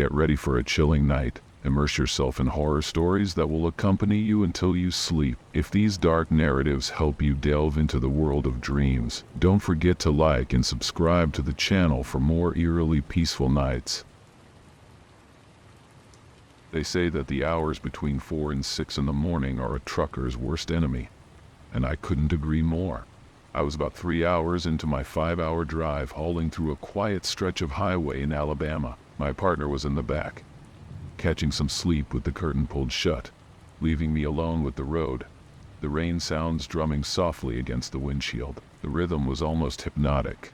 Get ready for a chilling night. Immerse yourself in horror stories that will accompany you until you sleep. If these dark narratives help you delve into the world of dreams, don't forget to like and subscribe to the channel for more eerily peaceful nights. They say that the hours between 4 and 6 in the morning are a trucker's worst enemy, and I couldn't agree more. I was about 3 hours into my 5-hour drive, hauling through a quiet stretch of highway in Alabama. My partner was in the back, catching some sleep with the curtain pulled shut, leaving me alone with the road. The rain sounds drumming softly against the windshield. The rhythm was almost hypnotic,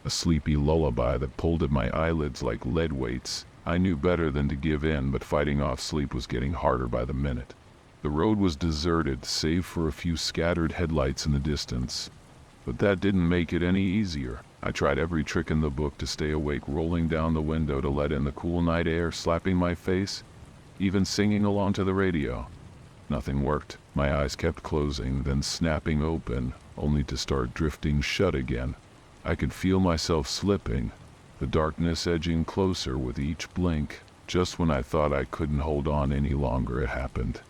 a sleepy lullaby that pulled at my eyelids like lead weights. I knew better than to give in, but fighting off sleep was getting harder by the minute. The road was deserted, save for a few scattered headlights in the distance. But that didn't make it any easier. I tried every trick in the book to stay awake, rolling down the window to let in the cool night air slapping my face, even singing along to the radio. Nothing worked. My eyes kept closing, then snapping open, only to start drifting shut again. I could feel myself slipping, the darkness edging closer with each blink. Just when I thought I couldn't hold on any longer, it happened.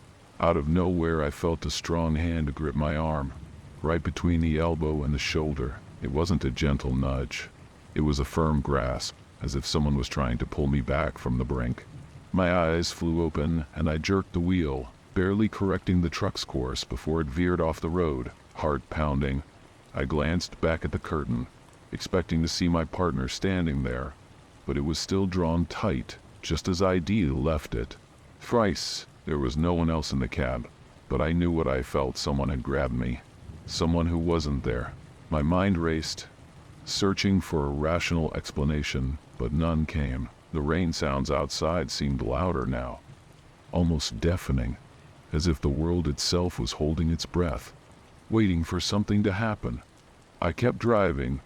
Out of nowhere, I felt a strong hand grip my arm, right between the elbow and the shoulder. It wasn't a gentle nudge. It was a firm grasp, as if someone was trying to pull me back from the brink. My eyes flew open, and I jerked the wheel, barely correcting the truck's course before it veered off the road, heart pounding. I glanced back at the curtain, expecting to see my partner standing there, but it was still drawn tight, just as ID left it. Thrice, there was no one else in the cab, but I knew what I felt. Someone had grabbed me. Someone who wasn't there. My mind raced, searching for a rational explanation, but none came. The rain sounds outside seemed louder now, almost deafening, as if the world itself was holding its breath, waiting for something to happen. I kept driving,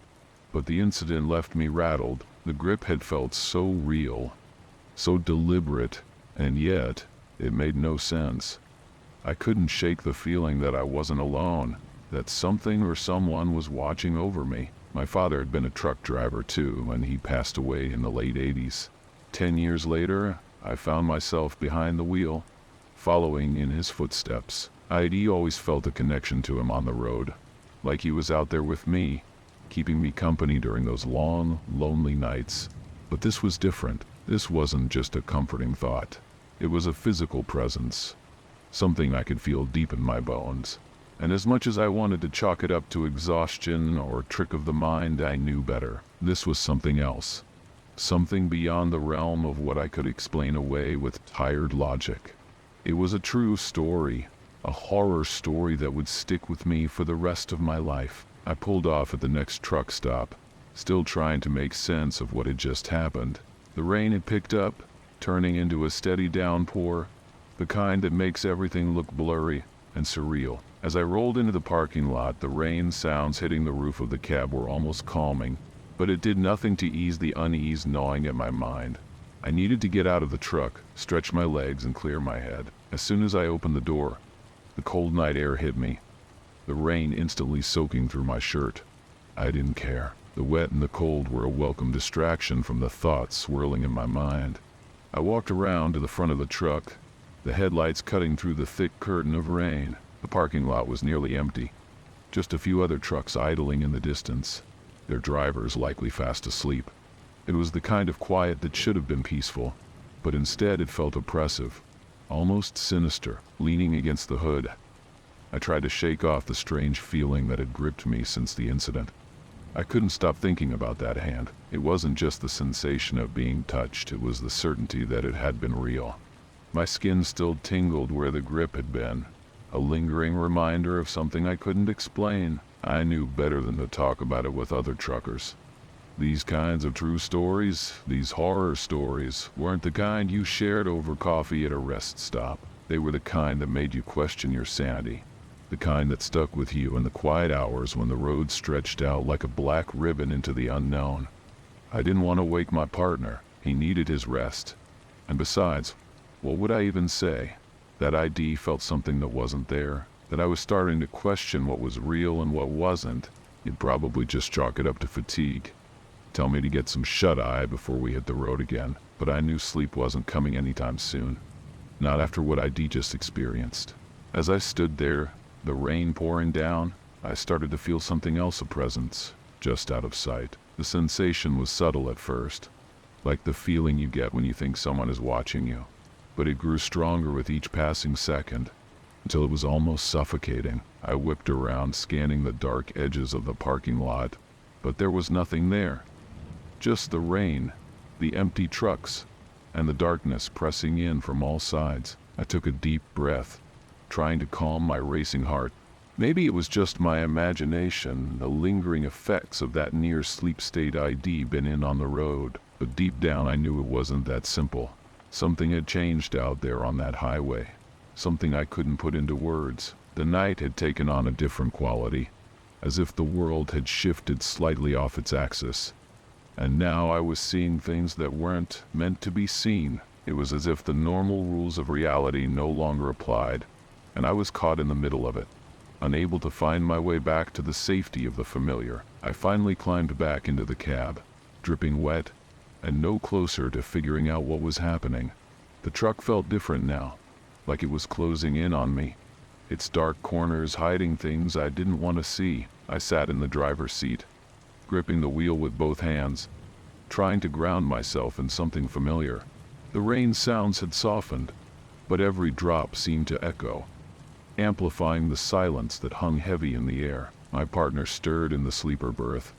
but the incident left me rattled. The grip had felt so real, so deliberate, and yet it made no sense. I couldn't shake the feeling that I wasn't alone, that something or someone was watching over me. My father had been a truck driver too, and he passed away in the late 80s. 10 years later, I found myself behind the wheel, following in his footsteps. I'd always felt a connection to him on the road, like he was out there with me, keeping me company during those long, lonely nights. But this was different. This wasn't just a comforting thought. It was a physical presence, something I could feel deep in my bones. And as much as I wanted to chalk it up to exhaustion or a trick of the mind, I knew better. This was something else. Something beyond the realm of what I could explain away with tired logic. It was a true story, a horror story that would stick with me for the rest of my life. I pulled off at the next truck stop, still trying to make sense of what had just happened. The rain had picked up, turning into a steady downpour, the kind that makes everything look blurry and surreal. As I rolled into the parking lot, the rain sounds hitting the roof of the cab were almost calming, but it did nothing to ease the unease gnawing at my mind. I needed to get out of the truck, stretch my legs, and clear my head. As soon as I opened the door, the cold night air hit me, the rain instantly soaking through my shirt. I didn't care. The wet and the cold were a welcome distraction from the thoughts swirling in my mind. I walked around to the front of the truck, the headlights cutting through the thick curtain of rain. The parking lot was nearly empty, just a few other trucks idling in the distance, their drivers likely fast asleep. It was the kind of quiet that should have been peaceful, but instead it felt oppressive, almost sinister. Leaning against the hood, I tried to shake off the strange feeling that had gripped me since the incident. I couldn't stop thinking about that hand. It wasn't just the sensation of being touched, it was the certainty that it had been real. My skin still tingled where the grip had been, a lingering reminder of something I couldn't explain. I knew better than to talk about it with other truckers. These kinds of true stories, these horror stories, weren't the kind you shared over coffee at a rest stop. They were the kind that made you question your sanity, the kind that stuck with you in the quiet hours when the road stretched out like a black ribbon into the unknown. I didn't want to wake my partner. He needed his rest. And besides, what would I even say? That ID felt something that wasn't there, that I was starting to question what was real and what wasn't. You'd probably just chalk it up to fatigue. Tell me to get some shut-eye before we hit the road again. but I knew sleep wasn't coming anytime soon. Not after what I'd just experienced. As I stood there, the rain pouring down, I started to feel something else, a presence, just out of sight. The sensation was subtle at first, like the feeling you get when you think someone is watching you. But it grew stronger with each passing second, until it was almost suffocating. I whipped around, scanning the dark edges of the parking lot, but there was nothing there. Just the rain, the empty trucks, and the darkness pressing in from all sides. I took a deep breath, trying to calm my racing heart. Maybe it was just my imagination, the lingering effects of that near sleep state I'd been in on the road. But deep down I knew it wasn't that simple. Something had changed out there on that highway. Something I couldn't put into words. The night had taken on a different quality, as if the world had shifted slightly off its axis. And now I was seeing things that weren't meant to be seen. It was as if the normal rules of reality no longer applied, and I was caught in the middle of it, unable to find my way back to the safety of the familiar. I finally climbed back into the cab, dripping wet, and no closer to figuring out what was happening. The truck felt different now, like it was closing in on me, its dark corners hiding things I didn't want to see. I sat in the driver's seat, gripping the wheel with both hands, trying to ground myself in something familiar. The rain sounds had softened, but every drop seemed to echo, amplifying the silence that hung heavy in the air. My partner stirred in the sleeper berth,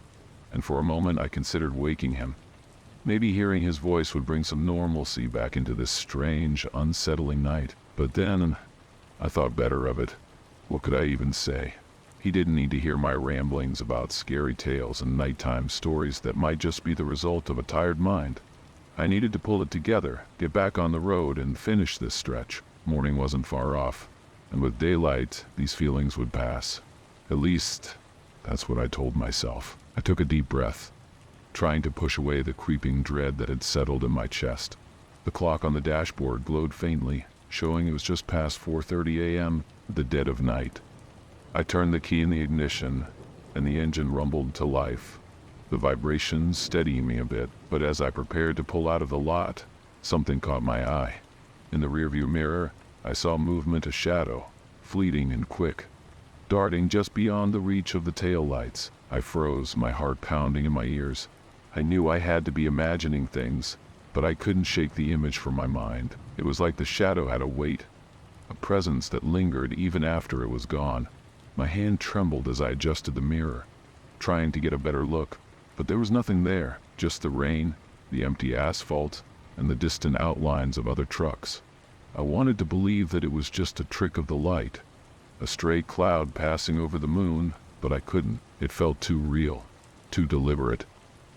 and for a moment I considered waking him. Maybe hearing his voice would bring some normalcy back into this strange, unsettling night. But then, I thought better of it. What could I even say? He didn't need to hear my ramblings about scary tales and nighttime stories that might just be the result of a tired mind. I needed to pull it together, get back on the road, and finish this stretch. Morning wasn't far off, and with daylight, these feelings would pass. At least, that's what I told myself. I took a deep breath, trying to push away the creeping dread that had settled in my chest. The clock on the dashboard glowed faintly, showing it was just past 4:30 a.m., the dead of night. I turned the key in the ignition, and the engine rumbled to life, the vibrations steadying me a bit. But as I prepared to pull out of the lot, something caught my eye. In the rearview mirror, I saw movement, a shadow, fleeting and quick, darting just beyond the reach of the taillights. I froze, my heart pounding in my ears. I knew I had to be imagining things, but I couldn't shake the image from my mind. It was like the shadow had a weight, a presence that lingered even after it was gone. My hand trembled as I adjusted the mirror, trying to get a better look, but there was nothing there, just the rain, the empty asphalt, and the distant outlines of other trucks. I wanted to believe that it was just a trick of the light, a stray cloud passing over the moon, but I couldn't. It felt too real, too deliberate.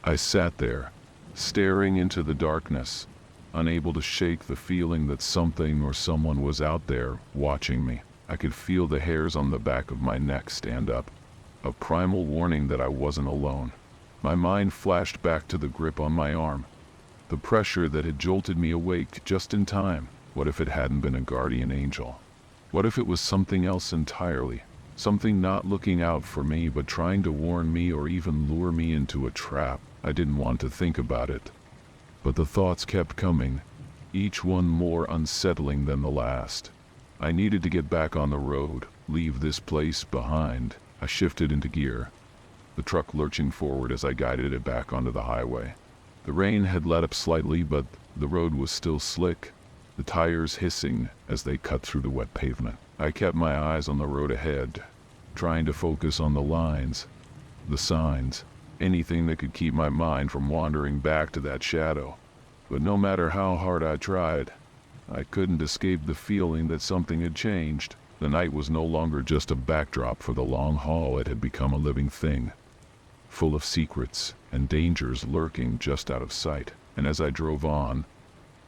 I sat there, staring into the darkness, unable to shake the feeling that something or someone was out there watching me. I could feel the hairs on the back of my neck stand up, a primal warning that I wasn't alone. My mind flashed back to the grip on my arm, the pressure that had jolted me awake just in time. What if it hadn't been a guardian angel? What if it was something else entirely? Something not looking out for me but trying to warn me or even lure me into a trap? I didn't want to think about it, but the thoughts kept coming, each one more unsettling than the last. I needed to get back on the road, leave this place behind. I shifted into gear, the truck lurching forward as I guided it back onto the highway. The rain had let up slightly, but the road was still slick, the tires hissing as they cut through the wet pavement. I kept my eyes on the road ahead, trying to focus on the lines, the signs, anything that could keep my mind from wandering back to that shadow. But no matter how hard I tried, I couldn't escape the feeling that something had changed. The night was no longer just a backdrop for the long haul. It had become a living thing, full of secrets and dangers lurking just out of sight. And as I drove on,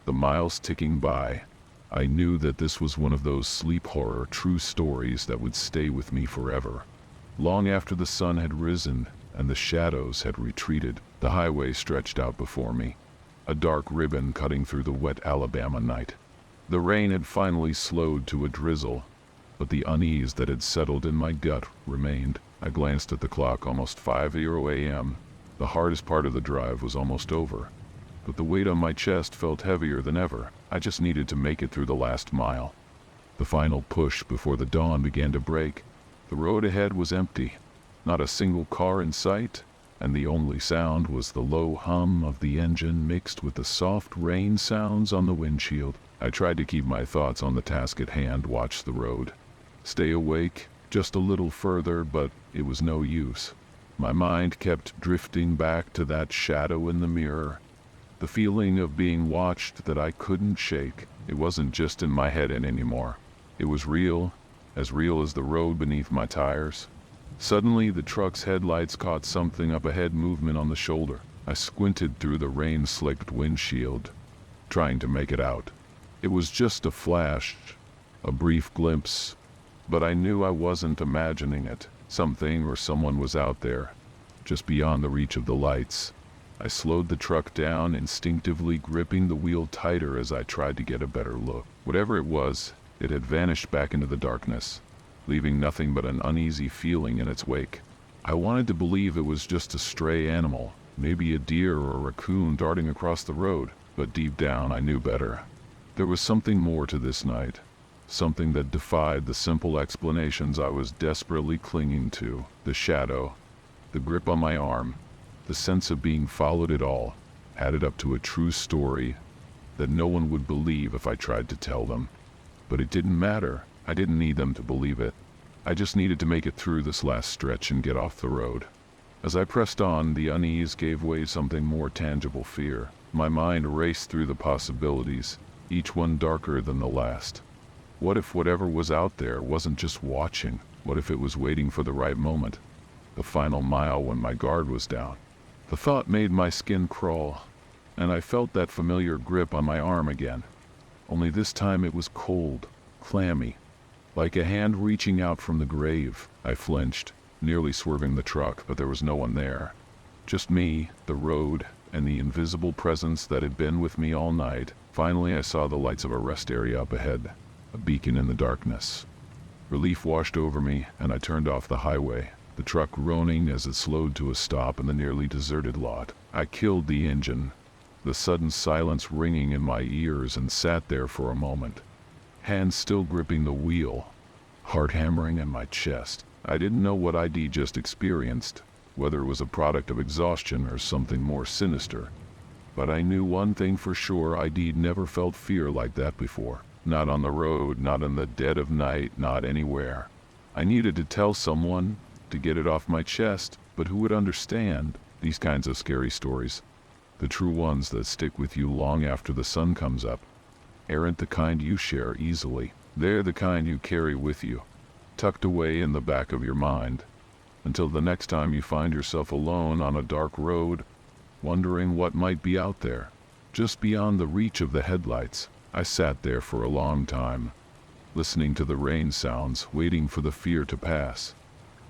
the miles ticking by, I knew that this was one of those sleep horror true stories that would stay with me forever. Long after the sun had risen and the shadows had retreated, the highway stretched out before me, a dark ribbon cutting through the wet Alabama night. The rain had finally slowed to a drizzle, but the unease that had settled in my gut remained. I glanced at the clock, almost 5:00 a.m. The hardest part of the drive was almost over. but the weight on my chest felt heavier than ever. I just needed to make it through the last mile. The final push before the dawn began to break. The road ahead was empty, not a single car in sight, and the only sound was the low hum of the engine mixed with the soft rain sounds on the windshield. I tried to keep my thoughts on the task at hand, watch the road, stay awake just a little further, but it was no use. My mind kept drifting back to that shadow in the mirror, the feeling of being watched that I couldn't shake. It wasn't just in my head anymore. It was real as the road beneath my tires. Suddenly, the truck's headlights caught something up ahead, movement on the shoulder. I squinted through the rain-slicked windshield, trying to make it out. It was just a flash, a brief glimpse, but I knew I wasn't imagining it. Something or someone was out there, just beyond the reach of the lights. I slowed the truck down, instinctively gripping the wheel tighter as I tried to get a better look. Whatever it was, it had vanished back into the darkness, leaving nothing but an uneasy feeling in its wake. I wanted to believe it was just a stray animal, maybe a deer or a raccoon darting across the road, but deep down I knew better. There was something more to this night, something that defied the simple explanations I was desperately clinging to. The shadow, the grip on my arm, the sense of being followed at all, added up to a true story that no one would believe if I tried to tell them. But it didn't matter. I didn't need them to believe it. I just needed to make it through this last stretch and get off the road. As I pressed on, the unease gave way to something more tangible: fear. My mind raced through the possibilities, each one darker than the last. What if whatever was out there wasn't just watching? What if it was waiting for the right moment? The final mile when my guard was down. The thought made my skin crawl, and I felt that familiar grip on my arm again. Only this time it was cold, clammy, like a hand reaching out from the grave. I flinched, nearly swerving the truck, but there was no one there. Just me, the road, and the invisible presence that had been with me all night. Finally, I saw the lights of a rest area up ahead, a beacon in the darkness. Relief washed over me, and I turned off the highway, the truck groaning as it slowed to a stop in the nearly deserted lot. I killed the engine, the sudden silence ringing in my ears, and sat there for a moment, hands still gripping the wheel, heart hammering in my chest. I didn't know what I'd just experienced, whether it was a product of exhaustion or something more sinister. But I knew one thing for sure: I'd never felt fear like that before. Not on the road, not in the dead of night, not anywhere. I needed to tell someone, to get it off my chest, but who would understand? These kinds of scary stories, the true ones that stick with you long after the sun comes up, aren't the kind you share easily. They're the kind you carry with you, tucked away in the back of your mind, until the next time you find yourself alone on a dark road, wondering what might be out there, just beyond the reach of the headlights. I sat there for a long time, listening to the rain sounds, waiting for the fear to pass.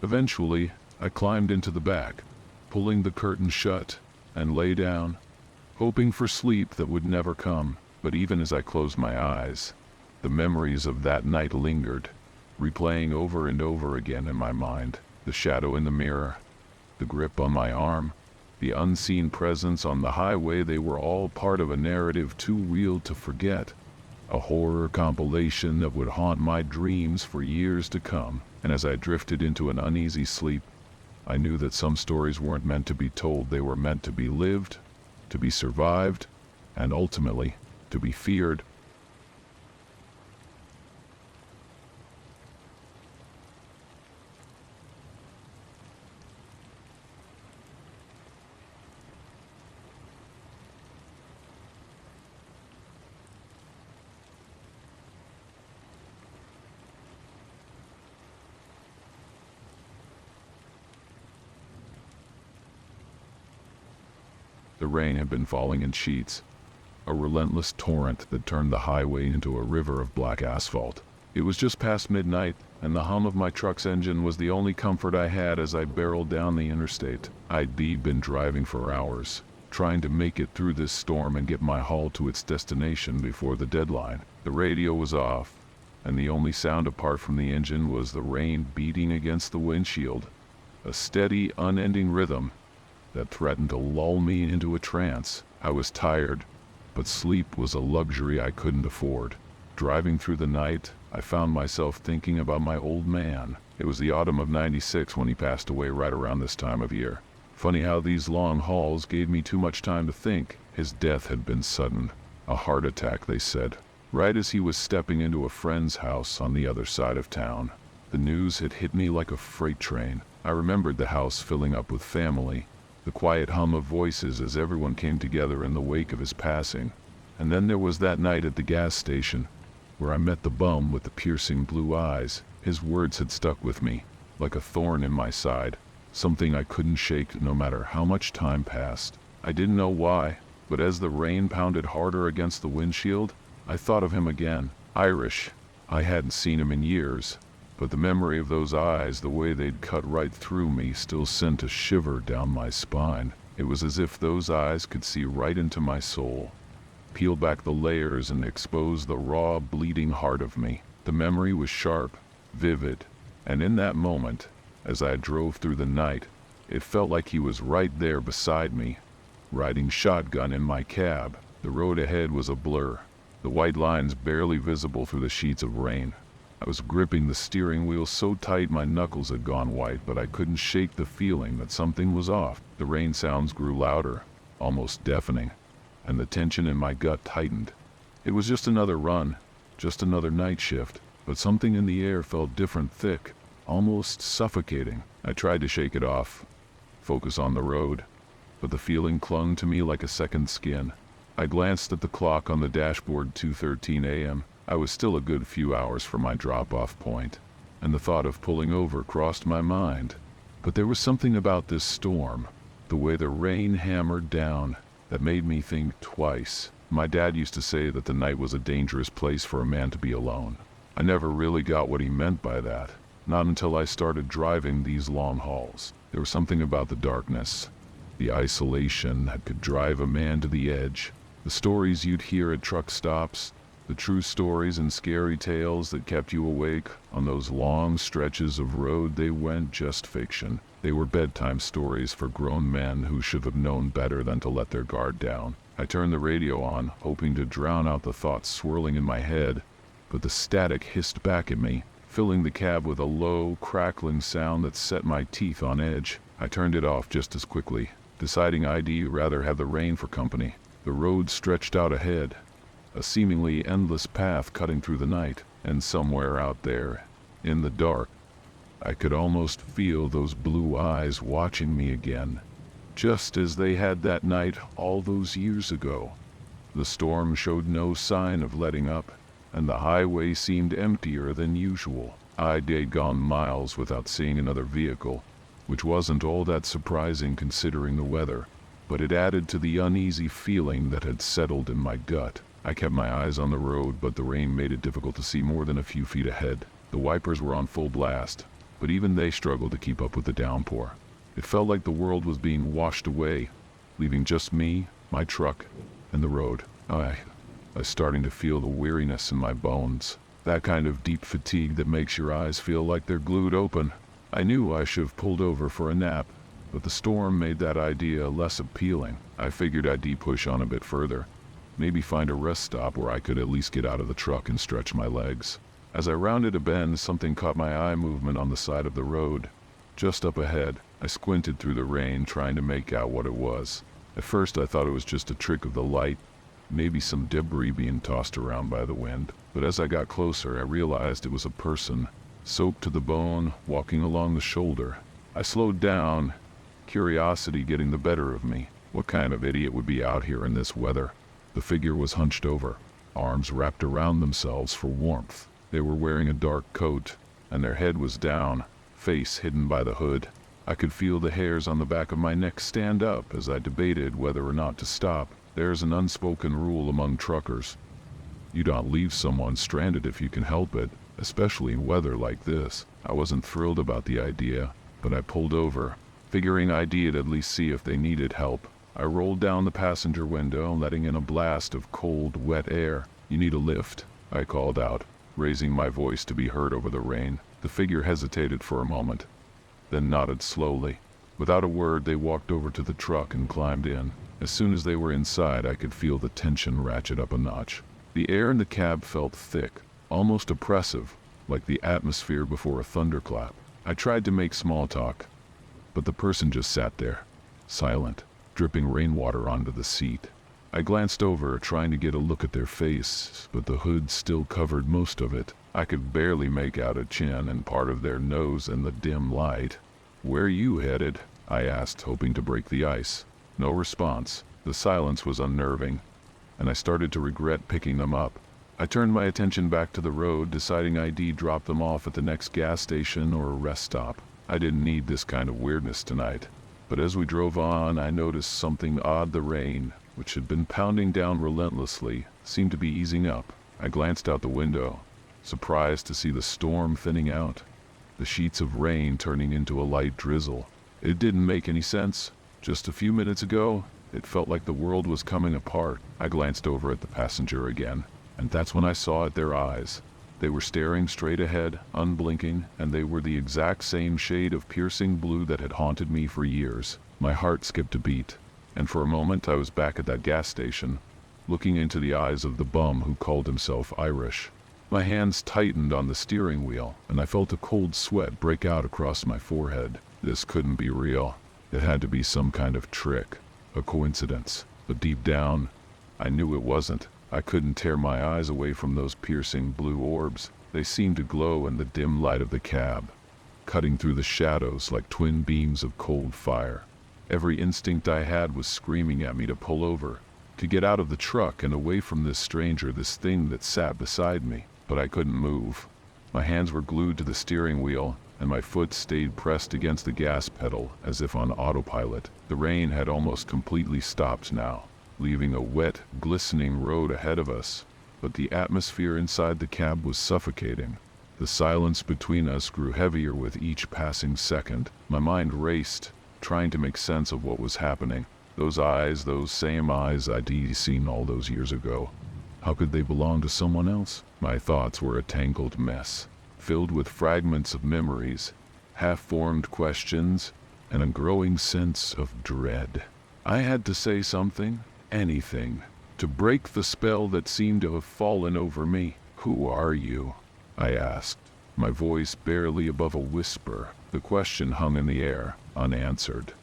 Eventually, I climbed into the back, pulling the curtain shut, and lay down, hoping for sleep that would never come. But even as I closed my eyes, the memories of that night lingered, replaying over and over again in my mind. The shadow in the mirror, the grip on my arm, the unseen presence on the highway, they were all part of a narrative too real to forget. A horror compilation that would haunt my dreams for years to come. And as I drifted into an uneasy sleep, I knew that some stories weren't meant to be told. They were meant to be lived, to be survived, and ultimately, to be feared. The rain had been falling in sheets, a relentless torrent that turned the highway into a river of black asphalt. It was just past midnight, and the hum of my truck's engine was the only comfort I had as I barreled down the interstate. I'd been driving for hours, trying to make it through this storm and get my haul to its destination before the deadline. The radio was off, and the only sound apart from the engine was the rain beating against the windshield, a steady, unending rhythm that threatened to lull me into a trance. I was tired, but sleep was a luxury I couldn't afford. Driving through the night, I found myself thinking about my old man. It was the autumn of '96 when he passed away, right around this time of year. Funny how these long hauls gave me too much time to think. His death had been sudden. A heart attack, they said, right as he was stepping into a friend's house on the other side of town. The news had hit me like a freight train. I remembered the house filling up with family, the quiet hum of voices as everyone came together in the wake of his passing. And then there was that night at the gas station, where I met the bum with the piercing blue eyes. His words had stuck with me, like a thorn in my side, something I couldn't shake no matter how much time passed. I didn't know why, but as the rain pounded harder against the windshield, I thought of him again. Irish. I hadn't seen him in years, but the memory of those eyes, the way they'd cut right through me, still sent a shiver down my spine. It was as if those eyes could see right into my soul, peel back the layers and expose the raw, bleeding heart of me. The memory was sharp, vivid, and in that moment, as I drove through the night, it felt like he was right there beside me, riding shotgun in my cab. The road ahead was a blur, the white lines barely visible through the sheets of rain. I was gripping the steering wheel so tight my knuckles had gone white, but I couldn't shake the feeling that something was off. The rain sounds grew louder, almost deafening, and the tension in my gut tightened. It was just another run, just another night shift, but something in the air felt different, thick, almost suffocating. I tried to shake it off, focus on the road, but the feeling clung to me like a second skin. I glanced at the clock on the dashboard, 2:13 a.m. I was still a good few hours from my drop-off point, and the thought of pulling over crossed my mind. But there was something about this storm, the way the rain hammered down, that made me think twice. My dad used to say that the night was a dangerous place for a man to be alone. I never really got what he meant by that, not until I started driving these long hauls. There was something about the darkness, the isolation that could drive a man to the edge. The stories you'd hear at truck stops, the true stories and scary tales that kept you awake on those long stretches of road, they weren't just fiction. They were bedtime stories for grown men who should have known better than to let their guard down. I turned the radio on, hoping to drown out the thoughts swirling in my head, but the static hissed back at me, filling the cab with a low, crackling sound that set my teeth on edge. I turned it off just as quickly, deciding I'd rather have the rain for company. The road stretched out ahead, a seemingly endless path cutting through the night, and somewhere out there, in the dark, I could almost feel those blue eyes watching me again, just as they had that night all those years ago. The storm showed no sign of letting up, and the highway seemed emptier than usual. I'd gone miles without seeing another vehicle, which wasn't all that surprising considering the weather, but it added to the uneasy feeling that had settled in my gut. I kept my eyes on the road, but the rain made it difficult to see more than a few feet ahead. The wipers were on full blast, but even they struggled to keep up with the downpour. It felt like the world was being washed away, leaving just me, my truck, and the road. I was starting to feel the weariness in my bones, that kind of deep fatigue that makes your eyes feel like they're glued open. I knew I should have pulled over for a nap, but the storm made that idea less appealing. I figured I'd push on a bit further, maybe find a rest stop where I could at least get out of the truck and stretch my legs. As I rounded a bend, something caught my eye movement on the side of the road, just up ahead. I squinted through the rain, trying to make out what it was. At first I thought it was just a trick of the light, maybe some debris being tossed around by the wind. But as I got closer, I realized it was a person, soaked to the bone, walking along the shoulder. I slowed down, curiosity getting the better of me. What kind of idiot would be out here in this weather? The figure was hunched over, arms wrapped around themselves for warmth. They were wearing a dark coat, and their head was down, face hidden by the hood. I could feel the hairs on the back of my neck stand up as I debated whether or not to stop. There's an unspoken rule among truckers. You don't leave someone stranded if you can help it, especially in weather like this. I wasn't thrilled about the idea, but I pulled over, figuring I'd at least see if they needed help. I rolled down the passenger window, letting in a blast of cold, wet air. "You need a lift," I called out, raising my voice to be heard over the rain. The figure hesitated for a moment, then nodded slowly. Without a word, they walked over to the truck and climbed in. As soon as they were inside, I could feel the tension ratchet up a notch. The air in the cab felt thick, almost oppressive, like the atmosphere before a thunderclap. I tried to make small talk, but the person just sat there, silent, dripping rainwater onto the seat. I glanced over, trying to get a look at their face, but the hood still covered most of it. I could barely make out a chin and part of their nose in the dim light. "Where you headed?" I asked, hoping to break the ice. No response. The silence was unnerving, and I started to regret picking them up. I turned my attention back to the road, deciding I'd drop them off at the next gas station or a rest stop. I didn't need this kind of weirdness tonight. But as we drove on, I noticed something odd. The rain, which had been pounding down relentlessly, seemed to be easing up. I glanced out the window, surprised to see the storm thinning out, the sheets of rain turning into a light drizzle. It didn't make any sense. Just a few minutes ago, it felt like the world was coming apart. I glanced over at the passenger again, and that's when I saw it, their eyes. They were staring straight ahead, unblinking, and they were the exact same shade of piercing blue that had haunted me for years. My heart skipped a beat, and for a moment I was back at that gas station, looking into the eyes of the bum who called himself Irish. My hands tightened on the steering wheel, and I felt a cold sweat break out across my forehead. This couldn't be real. It had to be some kind of trick, a coincidence. But deep down, I knew it wasn't. I couldn't tear my eyes away from those piercing blue orbs. They seemed to glow in the dim light of the cab, cutting through the shadows like twin beams of cold fire. Every instinct I had was screaming at me to pull over, to get out of the truck and away from this stranger, this thing that sat beside me. But I couldn't move. My hands were glued to the steering wheel, and my foot stayed pressed against the gas pedal as if on autopilot. The rain had almost completely stopped now, leaving a wet, glistening road ahead of us, but the atmosphere inside the cab was suffocating. The silence between us grew heavier with each passing second. My mind raced, trying to make sense of what was happening. Those eyes, those same eyes I'd seen all those years ago. How could they belong to someone else? My thoughts were a tangled mess, filled with fragments of memories, half-formed questions, and a growing sense of dread. I had to say something. Anything, to break the spell that seemed to have fallen over me. "Who are you?" I asked, my voice barely above a whisper. The question hung in the air, unanswered.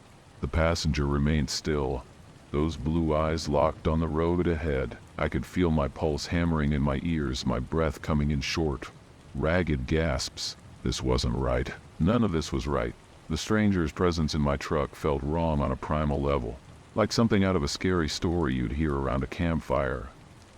The passenger remained still, those blue eyes locked on the road ahead. I could feel my pulse hammering in my ears, my breath coming in short, ragged gasps. This wasn't right. None of this was right. The stranger's presence in my truck felt wrong on a primal level. Like something out of a scary story you'd hear around a campfire.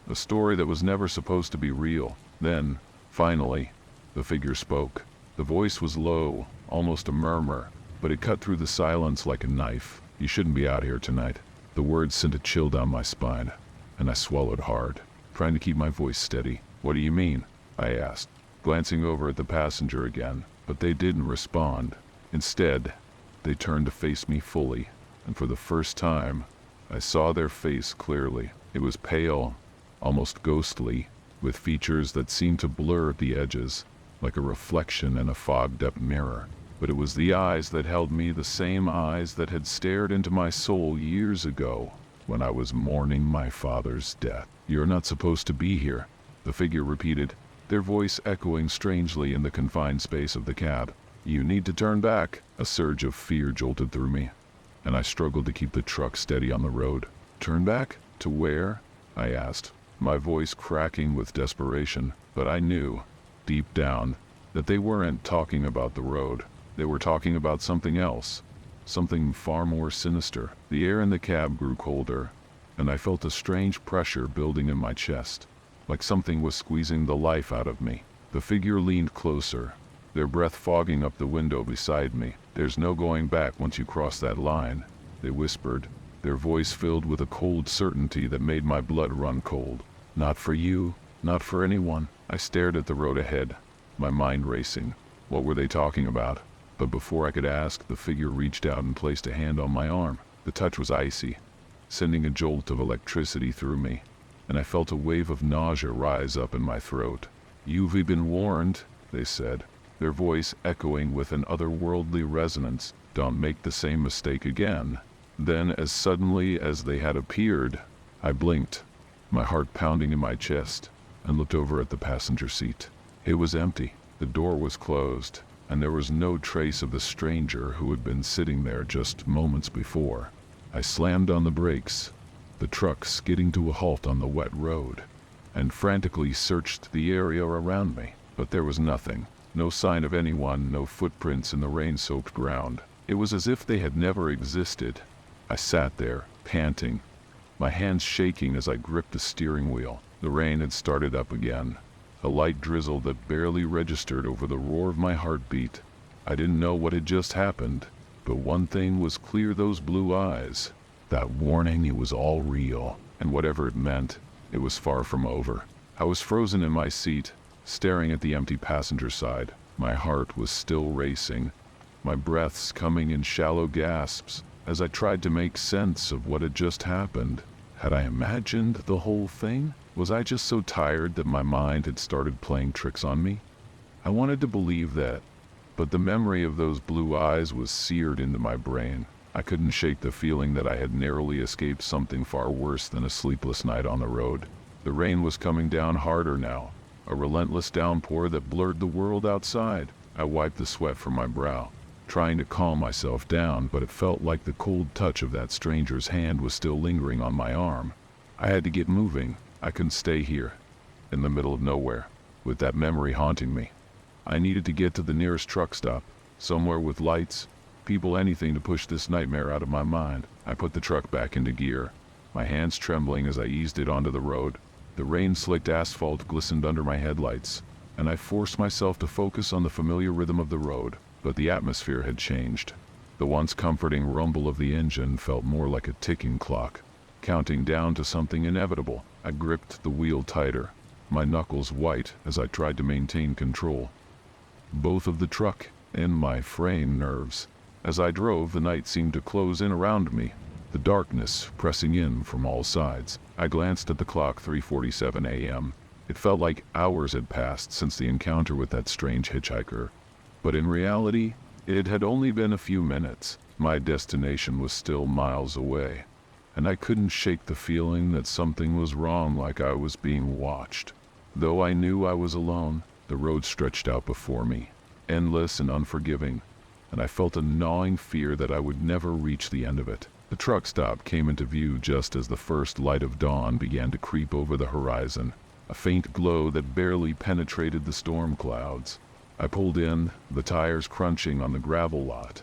A story that was never supposed to be real. Then, finally, the figure spoke. The voice was low, almost a murmur, but it cut through the silence like a knife. "You shouldn't be out here tonight." The words sent a chill down my spine, and I swallowed hard, trying to keep my voice steady. "What do you mean?" I asked, glancing over at the passenger again, but they didn't respond. Instead, they turned to face me fully. And for the first time, I saw their face clearly. It was pale, almost ghostly, with features that seemed to blur at the edges, like a reflection in a fogged-up mirror. But it was the eyes that held me, the same eyes that had stared into my soul years ago, when I was mourning my father's death. "You're not supposed to be here," the figure repeated, their voice echoing strangely in the confined space of the cab. "You need to turn back." A surge of fear jolted through me, and I struggled to keep the truck steady on the road. "Turn back? To where?" I asked, my voice cracking with desperation. But I knew, deep down, that they weren't talking about the road. They were talking about something else, something far more sinister. The air in the cab grew colder, and I felt a strange pressure building in my chest, like something was squeezing the life out of me. The figure leaned closer, their breath fogging up the window beside me. "There's no going back once you cross that line," they whispered, their voice filled with a cold certainty that made my blood run cold. "Not for you, not for anyone." I stared at the road ahead, my mind racing. What were they talking about? But before I could ask, the figure reached out and placed a hand on my arm. The touch was icy, sending a jolt of electricity through me, and I felt a wave of nausea rise up in my throat. "You've been warned," they said, their voice echoing with an otherworldly resonance. "Don't make the same mistake again." Then, as suddenly as they had appeared, I blinked, my heart pounding in my chest, and looked over at the passenger seat. It was empty, the door was closed, and there was no trace of the stranger who had been sitting there just moments before. I slammed on the brakes, the truck skidding to a halt on the wet road, and frantically searched the area around me, but there was nothing. No sign of anyone, no footprints in the rain-soaked ground. It was as if they had never existed. I sat there, panting, my hands shaking as I gripped the steering wheel. The rain had started up again, a light drizzle that barely registered over the roar of my heartbeat. I didn't know what had just happened, but one thing was clear: those blue eyes. That warning, it was all real, and whatever it meant, it was far from over. I was frozen in my seat, staring at the empty passenger side. My heart was still racing, my breaths coming in shallow gasps as I tried to make sense of what had just happened. Had I imagined the whole thing? Was I just so tired that my mind had started playing tricks on me? I wanted to believe that, but the memory of those blue eyes was seared into my brain. I couldn't shake the feeling that I had narrowly escaped something far worse than a sleepless night on the road. The rain was coming down harder now, a relentless downpour that blurred the world outside. I wiped the sweat from my brow, trying to calm myself down, but it felt like the cold touch of that stranger's hand was still lingering on my arm. I had to get moving. I couldn't stay here, in the middle of nowhere, with that memory haunting me. I needed to get to the nearest truck stop, somewhere with lights, people, anything to push this nightmare out of my mind. I put the truck back into gear, my hands trembling as I eased it onto the road. The rain-slicked asphalt glistened under my headlights, and I forced myself to focus on the familiar rhythm of the road. But the atmosphere had changed. The once comforting rumble of the engine felt more like a ticking clock, counting down to something inevitable. I gripped the wheel tighter, my knuckles white as I tried to maintain control, both of the truck and my fraying nerves. As I drove, the night seemed to close in around me, the darkness pressing in from all sides. I glanced at the clock, 3:47 a.m. It felt like hours had passed since the encounter with that strange hitchhiker. But in reality, it had only been a few minutes. My destination was still miles away, and I couldn't shake the feeling that something was wrong, like I was being watched. Though I knew I was alone, the road stretched out before me, endless and unforgiving, and I felt a gnawing fear that I would never reach the end of it. The truck stop came into view just as the first light of dawn began to creep over the horizon, a faint glow that barely penetrated the storm clouds. I pulled in, the tires crunching on the gravel lot,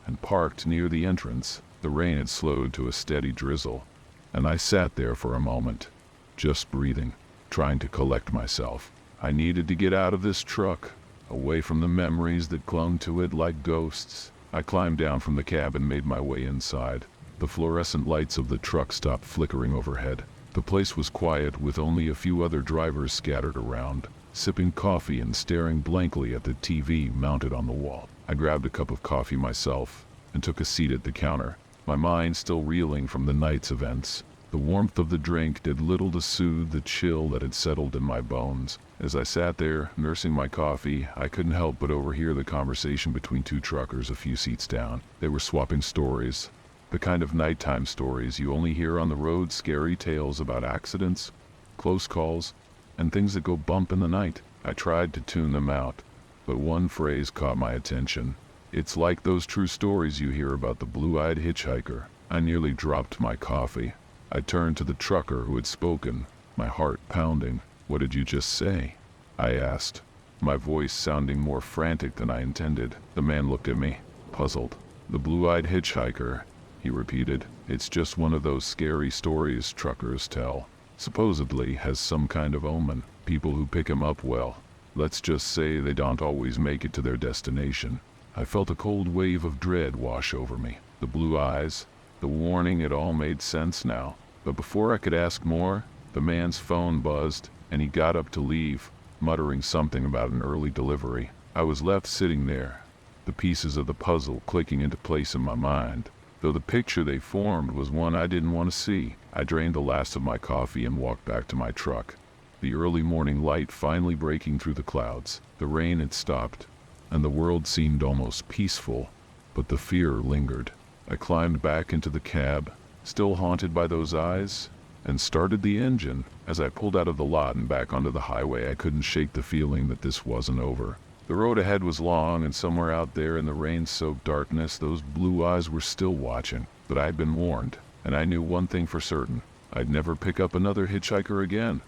and parked near the entrance. The rain had slowed to a steady drizzle, and I sat there for a moment, just breathing, trying to collect myself. I needed to get out of this truck, away from the memories that clung to it like ghosts. I climbed down from the cab and made my way inside. The fluorescent lights of the truck stopped flickering overhead. The place was quiet, with only a few other drivers scattered around, sipping coffee and staring blankly at the TV mounted on the wall. I grabbed a cup of coffee myself and took a seat at the counter, my mind still reeling from the night's events. The warmth of the drink did little to soothe the chill that had settled in my bones. As I sat there, nursing my coffee, I couldn't help but overhear the conversation between two truckers a few seats down. They were swapping stories, the kind of nighttime stories you only hear on the road, scary tales about accidents, close calls, and things that go bump in the night. I tried to tune them out, but one phrase caught my attention. "It's like those true stories you hear about the blue-eyed hitchhiker." I nearly dropped my coffee. I turned to the trucker who had spoken, my heart pounding. "What did you just say?" I asked, my voice sounding more frantic than I intended. The man looked at me, puzzled. "The blue-eyed hitchhiker," he repeated. "It's just one of those scary stories truckers tell. Supposedly has some kind of omen. People who pick him up, well, let's just say they don't always make it to their destination." I felt a cold wave of dread wash over me. The blue eyes, the warning, it all made sense now. But before I could ask more, the man's phone buzzed, and he got up to leave, muttering something about an early delivery. I was left sitting there, the pieces of the puzzle clicking into place in my mind, though the picture they formed was one I didn't want to see. I drained the last of my coffee and walked back to my truck, the early morning light finally breaking through the clouds. The rain had stopped, and the world seemed almost peaceful, but the fear lingered. I climbed back into the cab, still haunted by those eyes, and started the engine. As I pulled out of the lot and back onto the highway, I couldn't shake the feeling that this wasn't over. The road ahead was long, and somewhere out there in the rain-soaked darkness, those blue eyes were still watching. But I'd been warned, and I knew one thing for certain. I'd never pick up another hitchhiker again.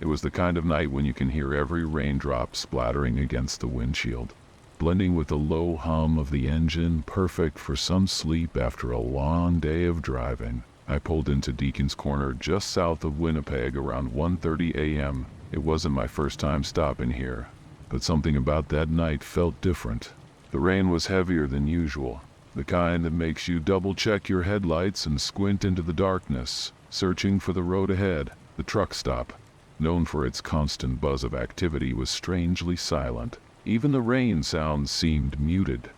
It was the kind of night when you can hear every raindrop splattering against the windshield, blending with the low hum of the engine, perfect for some sleep after a long day of driving. I pulled into Deacon's Corner just south of Winnipeg around 1:30 a.m. It wasn't my first time stopping here, but something about that night felt different. The rain was heavier than usual, the kind that makes you double-check your headlights and squint into the darkness, searching for the road ahead. The truck stop, known for its constant buzz of activity, was strangely silent. Even the rain sounds seemed muted,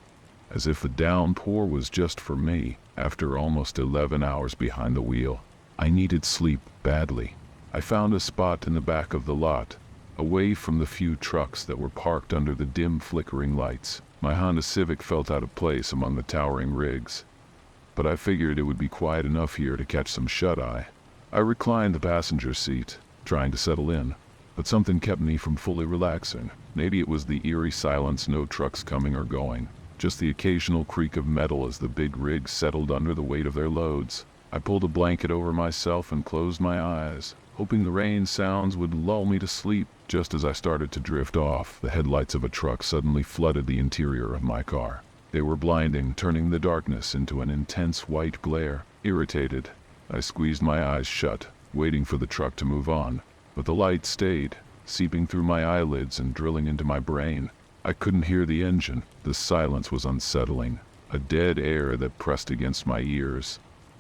as if the downpour was just for me. After almost 11 hours behind the wheel, I needed sleep badly. I found a spot in the back of the lot, away from the few trucks that were parked under the dim flickering lights. My Honda Civic felt out of place among the towering rigs, but I figured it would be quiet enough here to catch some shut-eye. I reclined the passenger seat, trying to settle in, but something kept me from fully relaxing. Maybe it was the eerie silence, no trucks coming or going, just the occasional creak of metal as the big rigs settled under the weight of their loads. I pulled a blanket over myself and closed my eyes, hoping the rain sounds would lull me to sleep. Just as I started to drift off, the headlights of a truck suddenly flooded the interior of my car. They were blinding, turning the darkness into an intense white glare. Irritated, I squeezed my eyes shut, waiting for the truck to move on, but the light stayed, seeping through my eyelids and drilling into my brain. I couldn't hear the engine. The silence was unsettling, a dead air that pressed against my ears.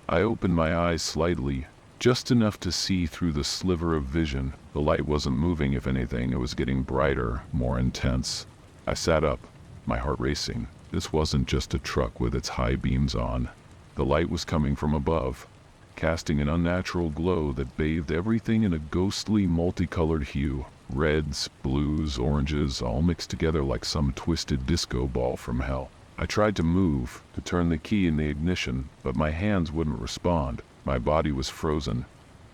I opened my eyes slightly, just enough to see through the sliver of vision. The light wasn't moving. If anything, it was getting brighter, more intense. I sat up, my heart racing. This wasn't just a truck with its high beams on. The light was coming from above, casting an unnatural glow that bathed everything in a ghostly, multicolored hue. Reds, blues, oranges, all mixed together like some twisted disco ball from hell. I tried to move, to turn the key in the ignition, but my hands wouldn't respond. My body was frozen,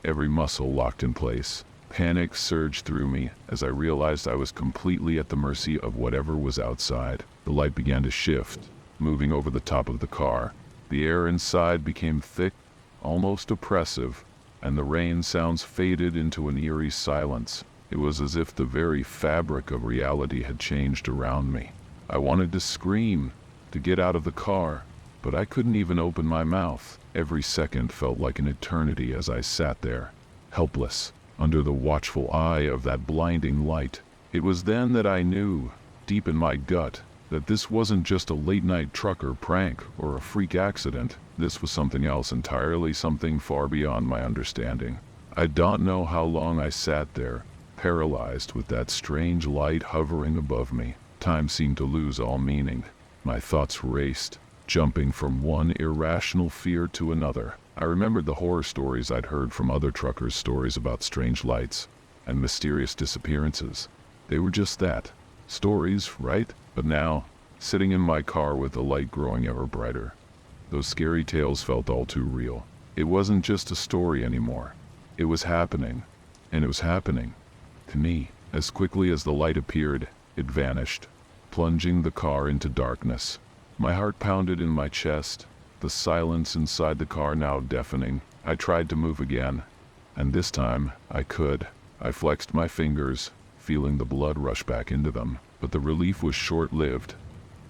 every muscle locked in place. Panic surged through me as I realized I was completely at the mercy of whatever was outside. The light began to shift, moving over the top of the car. The air inside became thick, almost oppressive, and the rain sounds faded into an eerie silence. It was as if the very fabric of reality had changed around me. I wanted to scream, to get out of the car, but I couldn't even open my mouth. Every second felt like an eternity as I sat there, helpless, under the watchful eye of that blinding light. It was then that I knew, deep in my gut, that this wasn't just a late-night trucker prank or a freak accident. This was something else entirely, something far beyond my understanding. I don't know how long I sat there, paralyzed with that strange light hovering above me. Time seemed to lose all meaning. My thoughts raced, jumping from one irrational fear to another. I remembered the horror stories I'd heard from other truckers, stories about strange lights and mysterious disappearances. They were just that, stories, right? But now, sitting in my car with the light growing ever brighter, those scary tales felt all too real. It wasn't just a story anymore. It was happening, and it was happening to me. As quickly as the light appeared, it vanished, plunging the car into darkness. My heart pounded in my chest, the silence inside the car now deafening. I tried to move again, and this time I could. I flexed my fingers, feeling the blood rush back into them, but the relief was short-lived.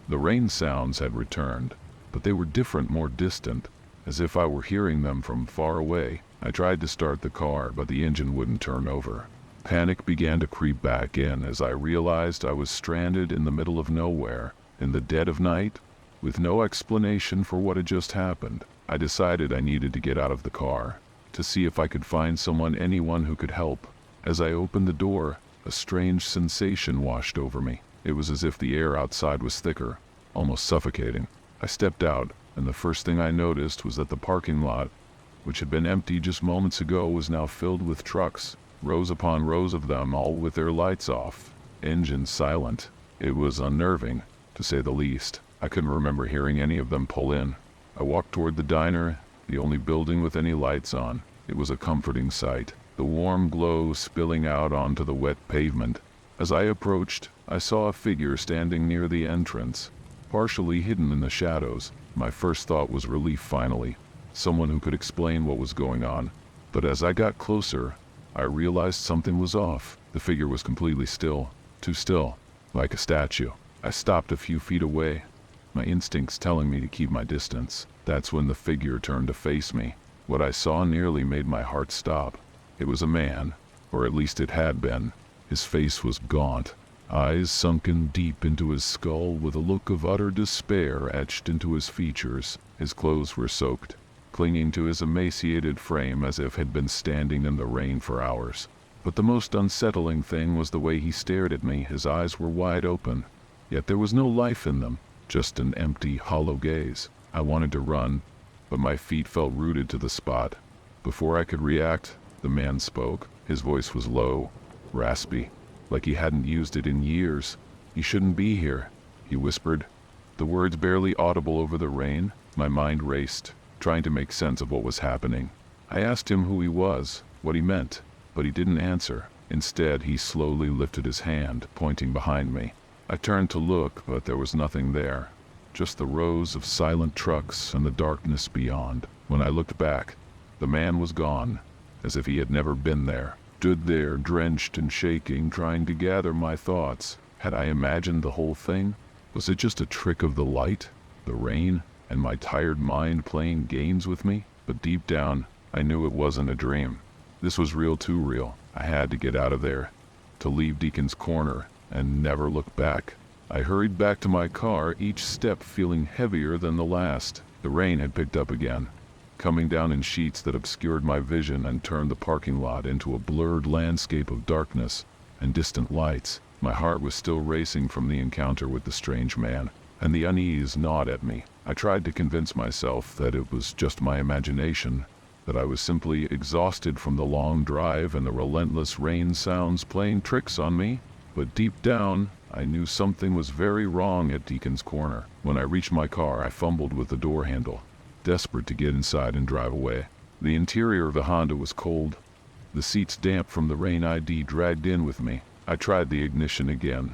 The rain sounds had returned, but they were different, more distant, as if I were hearing them from far away. I tried to start the car, but the engine wouldn't turn over. Panic began to creep back in as I realized I was stranded in the middle of nowhere, in the dead of night, with no explanation for what had just happened. I decided I needed to get out of the car, to see if I could find anyone who could help. As I opened the door, a strange sensation washed over me. It was as if the air outside was thicker, almost suffocating. I stepped out, and the first thing I noticed was that the parking lot, which had been empty just moments ago, was now filled with trucks, rows upon rows of them, all with their lights off, engines silent. It was unnerving, to say the least. I couldn't remember hearing any of them pull in. I walked toward the diner, the only building with any lights on. It was a comforting sight, the warm glow spilling out onto the wet pavement. As I approached, I saw a figure standing near the entrance, partially hidden in the shadows. My first thought was relief finally, someone who could explain what was going on. But as I got closer, I realized something was off. The figure was completely still, too still, like a statue. I stopped a few feet away, my instincts telling me to keep my distance. That's when the figure turned to face me. What I saw nearly made my heart stop. It was a man, or at least it had been. His face was gaunt, eyes sunken deep into his skull with a look of utter despair etched into his features. His clothes were soaked, clinging to his emaciated frame as if had been standing in the rain for hours. But the most unsettling thing was the way he stared at me. His eyes were wide open, yet there was no life in them, just an empty, hollow gaze. I wanted to run, but my feet felt rooted to the spot. Before I could react, the man spoke. His voice was low, raspy, like he hadn't used it in years. "You shouldn't be here," he whispered, the words barely audible over the rain. My mind raced, trying to make sense of what was happening. I asked him who he was, what he meant, but he didn't answer. Instead, he slowly lifted his hand, pointing behind me. I turned to look, but there was nothing there, just the rows of silent trucks and the darkness beyond. When I looked back, the man was gone, as if he had never been there. Stood there, drenched and shaking, trying to gather my thoughts. Had I imagined the whole thing? Was it just a trick of the light, the rain, and my tired mind playing games with me? But deep down, I knew it wasn't a dream. This was real, too real. I had to get out of there, to leave Deacon's Corner, and never look back. I hurried back to my car, each step feeling heavier than the last. The rain had picked up again, coming down in sheets that obscured my vision and turned the parking lot into a blurred landscape of darkness and distant lights. My heart was still racing from the encounter with the strange man, and the unease gnawed at me. I tried to convince myself that it was just my imagination, that I was simply exhausted from the long drive and the relentless rain sounds playing tricks on me. But deep down, I knew something was very wrong at Deacon's Corner. When I reached my car, I fumbled with the door handle, desperate to get inside and drive away. The interior of the Honda was cold, the seats damp from the rain I'd dragged in with me. I tried the ignition again,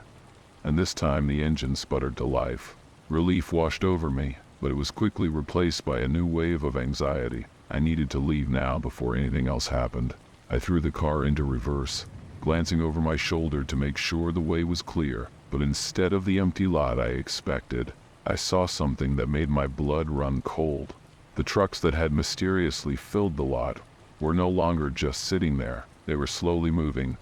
and this time the engine sputtered to life. Relief washed over me, but it was quickly replaced by a new wave of anxiety. I needed to leave now before anything else happened. I threw the car into reverse, glancing over my shoulder to make sure the way was clear. But instead of the empty lot I expected, I saw something that made my blood run cold. The trucks that had mysteriously filled the lot were no longer just sitting there. They were slowly moving,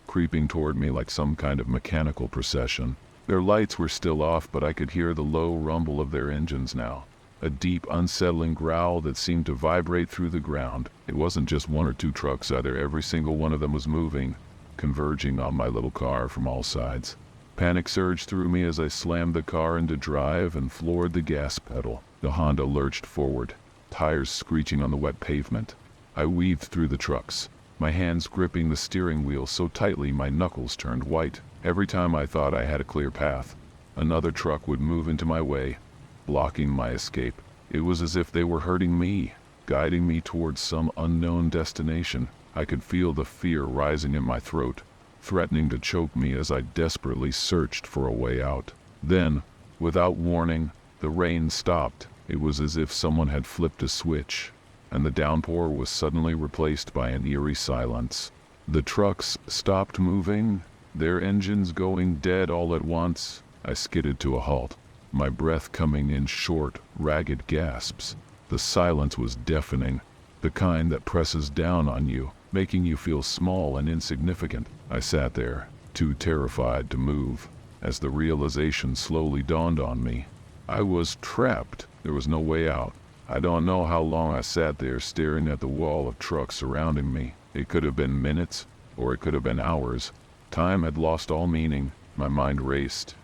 creeping toward me like some kind of mechanical procession. Their lights were still off, but I could hear the low rumble of their engines now, a deep, unsettling growl that seemed to vibrate through the ground. It wasn't just one or two trucks either. Every single one of them was moving, converging on my little car from all sides. Panic surged through me as I slammed the car into drive and floored the gas pedal. The Honda lurched forward, tires screeching on the wet pavement. I weaved through the trucks, my hands gripping the steering wheel so tightly my knuckles turned white. Every time I thought I had a clear path, another truck would move into my way, blocking my escape. It was as if they were hurting me, guiding me towards some unknown destination. I could feel the fear rising in my throat, threatening to choke me as I desperately searched for a way out. Then, without warning, the rain stopped. It was as if someone had flipped a switch, and the downpour was suddenly replaced by an eerie silence. The trucks stopped moving, their engines going dead all at once. I skidded to a halt, my breath coming in short, ragged gasps. The silence was deafening, the kind that presses down on you, making you feel small and insignificant. I sat there, too terrified to move, as the realization slowly dawned on me. I was trapped. There was no way out. I don't know how long I sat there staring at the wall of trucks surrounding me. It could have been minutes, or it could have been hours, Time had lost all meaning. My mind raced,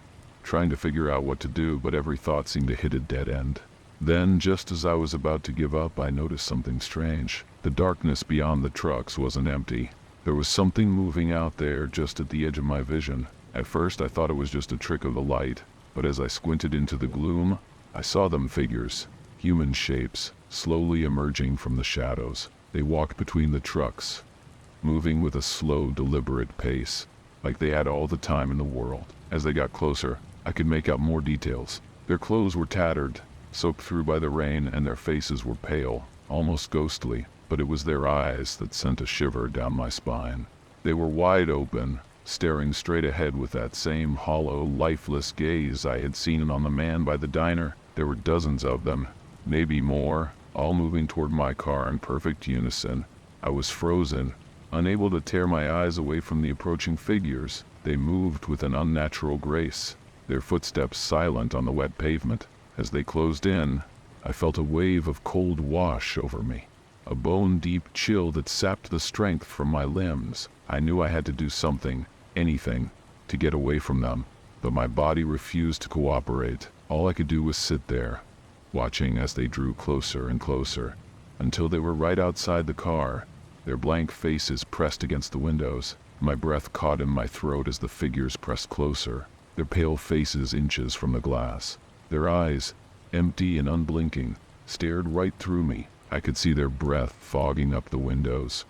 trying to figure out what to do, but every thought seemed to hit a dead end. Then, just as I was about to give up, I noticed something strange. The darkness beyond the trucks wasn't empty. There was something moving out there just at the edge of my vision. At first I thought it was just a trick of the light, but as I squinted into the gloom, I saw them figures, human shapes, slowly emerging from the shadows. They walked between the trucks, moving with a slow, deliberate pace, like they had all the time in the world. As they got closer, I could make out more details. Their clothes were tattered, soaked through by the rain, and their faces were pale, almost ghostly, but it was their eyes that sent a shiver down my spine. They were wide open, staring straight ahead with that same hollow, lifeless gaze I had seen on the man by the diner. There were dozens of them, maybe more, all moving toward my car in perfect unison. I was frozen, unable to tear my eyes away from the approaching figures. They moved with an unnatural grace, their footsteps silent on the wet pavement. As they closed in, I felt a wave of cold wash over me, a bone-deep chill that sapped the strength from my limbs. I knew I had to do something, anything, to get away from them, but my body refused to cooperate. All I could do was sit there, watching as they drew closer and closer, until they were right outside the car, their blank faces pressed against the windows. My breath caught in my throat as the figures pressed closer, their pale faces inches from the glass. Their eyes, empty and unblinking, stared right through me. I could see their breath fogging up the windows,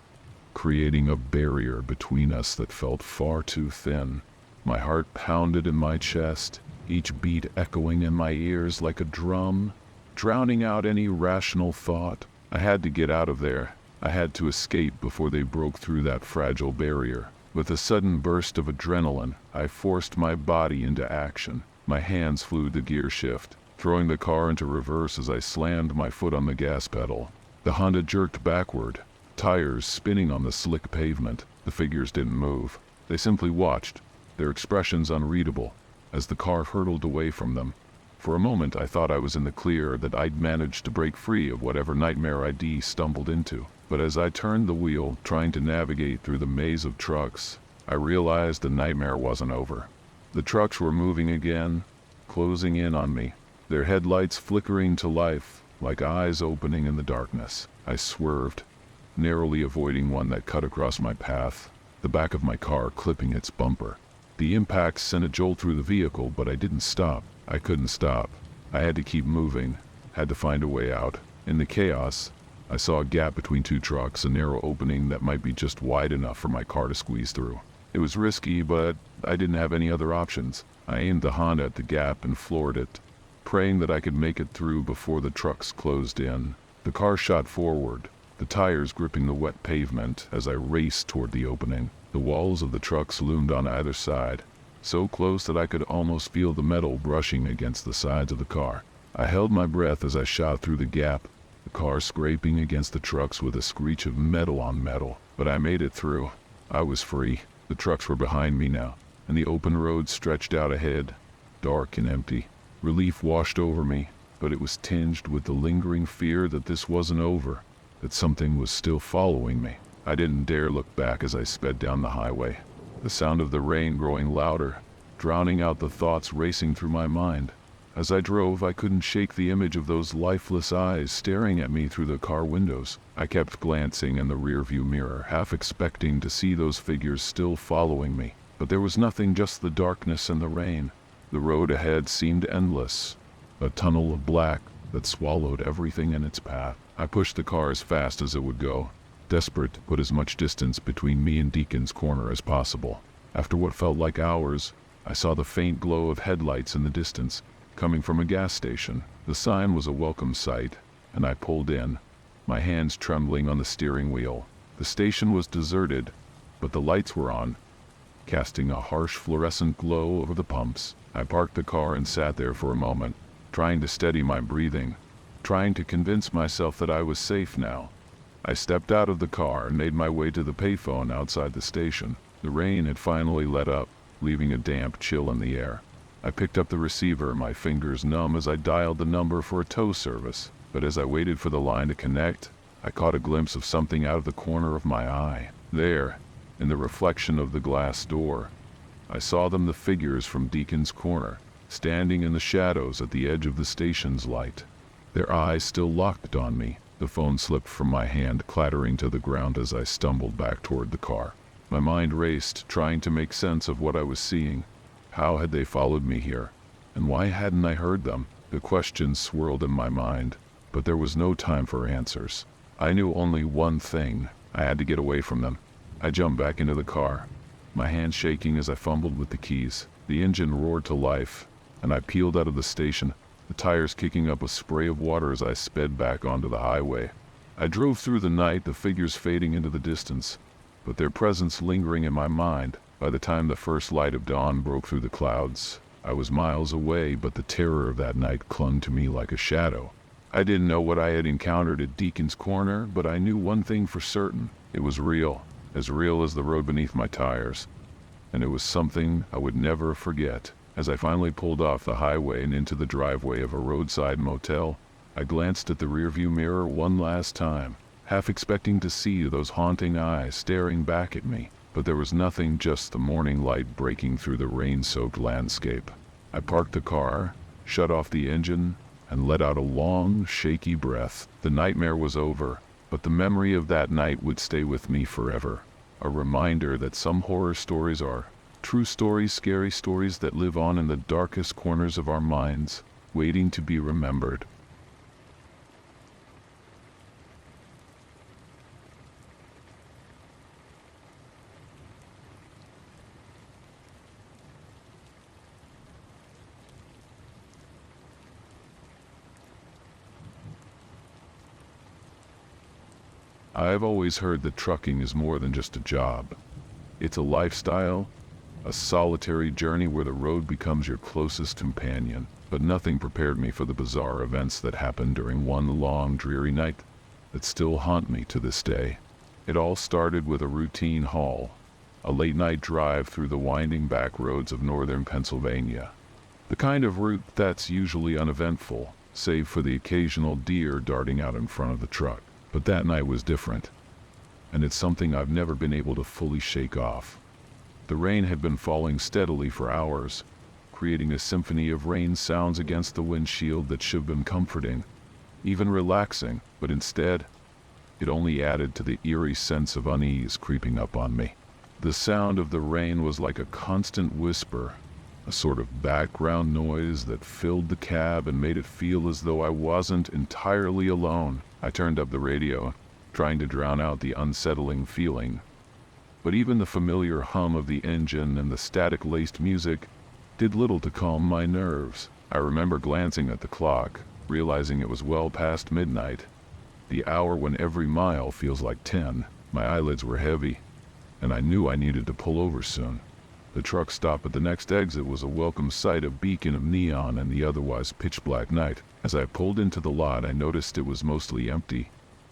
creating a barrier between us that felt far too thin. My heart pounded in my chest, each beat echoing in my ears like a drum, drowning out any rational thought. I had to get out of there. I had to escape before they broke through that fragile barrier. With a sudden burst of adrenaline, I forced my body into action. My hands flew to gear shift, throwing the car into reverse as I slammed my foot on the gas pedal. The Honda jerked backward, tires spinning on the slick pavement. The figures didn't move. They simply watched, their expressions unreadable, as the car hurtled away from them. For a moment I thought I was in the clear, that I'd managed to break free of whatever nightmare I'd stumbled into. But as I turned the wheel, trying to navigate through the maze of trucks, I realized the nightmare wasn't over. The trucks were moving again, closing in on me, their headlights flickering to life, like eyes opening in the darkness. I swerved, narrowly avoiding one that cut across my path, the back of my car clipping its bumper. The impact sent a jolt through the vehicle, but I didn't stop. I couldn't stop. I had to keep moving, had to find a way out. In the chaos, I saw a gap between two trucks, a narrow opening that might be just wide enough for my car to squeeze through. It was risky, but I didn't have any other options. I aimed the Honda at the gap and floored it, praying that I could make it through before the trucks closed in. The car shot forward, the tires gripping the wet pavement as I raced toward the opening. The walls of the trucks loomed on either side, so close that I could almost feel the metal brushing against the sides of the car. I held my breath as I shot through the gap, the car scraping against the trucks with a screech of metal on metal. But I made it through. I was free. The trucks were behind me now, and the open road stretched out ahead, dark and empty. Relief washed over me, but it was tinged with the lingering fear that this wasn't over, that something was still following me. I didn't dare look back as I sped down the highway, the sound of the rain growing louder, drowning out the thoughts racing through my mind. As I drove, I couldn't shake the image of those lifeless eyes staring at me through the car windows. I kept glancing in the rearview mirror, half expecting to see those figures still following me. But there was nothing, just the darkness and the rain. The road ahead seemed endless, a tunnel of black that swallowed everything in its path. I pushed the car as fast as it would go, desperate to put as much distance between me and Deacon's Corner as possible. After what felt like hours, I saw the faint glow of headlights in the distance, coming from a gas station. The sign was a welcome sight, and I pulled in, my hands trembling on the steering wheel. The station was deserted, but the lights were on, casting a harsh fluorescent glow over the pumps. I parked the car and sat there for a moment, trying to steady my breathing, trying to convince myself that I was safe now. I stepped out of the car and made my way to the payphone outside the station. The rain had finally let up, leaving a damp chill in the air. I picked up the receiver, my fingers numb as I dialed the number for a tow service. But as I waited for the line to connect, I caught a glimpse of something out of the corner of my eye. There, In the reflection of the glass door, I saw them, the figures from Deacon's Corner, standing in the shadows at the edge of the station's light. Their eyes still locked on me. The phone slipped from my hand, clattering to the ground as I stumbled back toward the car. My mind raced, trying to make sense of what I was seeing. How had they followed me here? And why hadn't I heard them? The questions swirled in my mind, but there was no time for answers. I knew only one thing. I had to get away from them. I jumped back into the car, my hand shaking as I fumbled with the keys. The engine roared to life, and I peeled out of the station, the tires kicking up a spray of water as I sped back onto the highway. I drove through the night, the figures fading into the distance, but their presence lingering in my mind. By the time the first light of dawn broke through the clouds, I was miles away, but the terror of that night clung to me like a shadow. I didn't know what I had encountered at Deacon's Corner, but I knew one thing for certain. It was real as the road beneath my tires. And it was something I would never forget. As I finally pulled off the highway and into the driveway of a roadside motel, I glanced at the rearview mirror one last time, half expecting to see those haunting eyes staring back at me. But there was nothing, just the morning light breaking through the rain-soaked landscape. I parked the car, shut off the engine, and let out a long, shaky breath. The nightmare was over, but the memory of that night would stay with me forever. A reminder that some horror stories are true stories, scary stories that live on in the darkest corners of our minds, waiting to be remembered. I've always heard that trucking is more than just a job. It's a lifestyle, a solitary journey where the road becomes your closest companion. But nothing prepared me for the bizarre events that happened during one long, dreary night that still haunt me to this day. It all started with a routine haul, a late-night drive through the winding back roads of northern Pennsylvania. The kind of route that's usually uneventful, save for the occasional deer darting out in front of the truck. But that night was different, and it's something I've never been able to fully shake off. The rain had been falling steadily for hours, creating a symphony of rain sounds against the windshield that should have been comforting, even relaxing, but instead, it only added to the eerie sense of unease creeping up on me. The sound of the rain was like a constant whisper, a sort of background noise that filled the cab and made it feel as though I wasn't entirely alone. I turned up the radio, trying to drown out the unsettling feeling. But even the familiar hum of the engine and the static-laced music did little to calm my nerves. I remember glancing at the clock, realizing it was well past midnight, the hour when every mile feels like 10. My eyelids were heavy, and I knew I needed to pull over soon. The truck stop at the next exit was a welcome sight, a beacon of neon in the otherwise pitch-black night. As I pulled into the lot, I noticed it was mostly empty,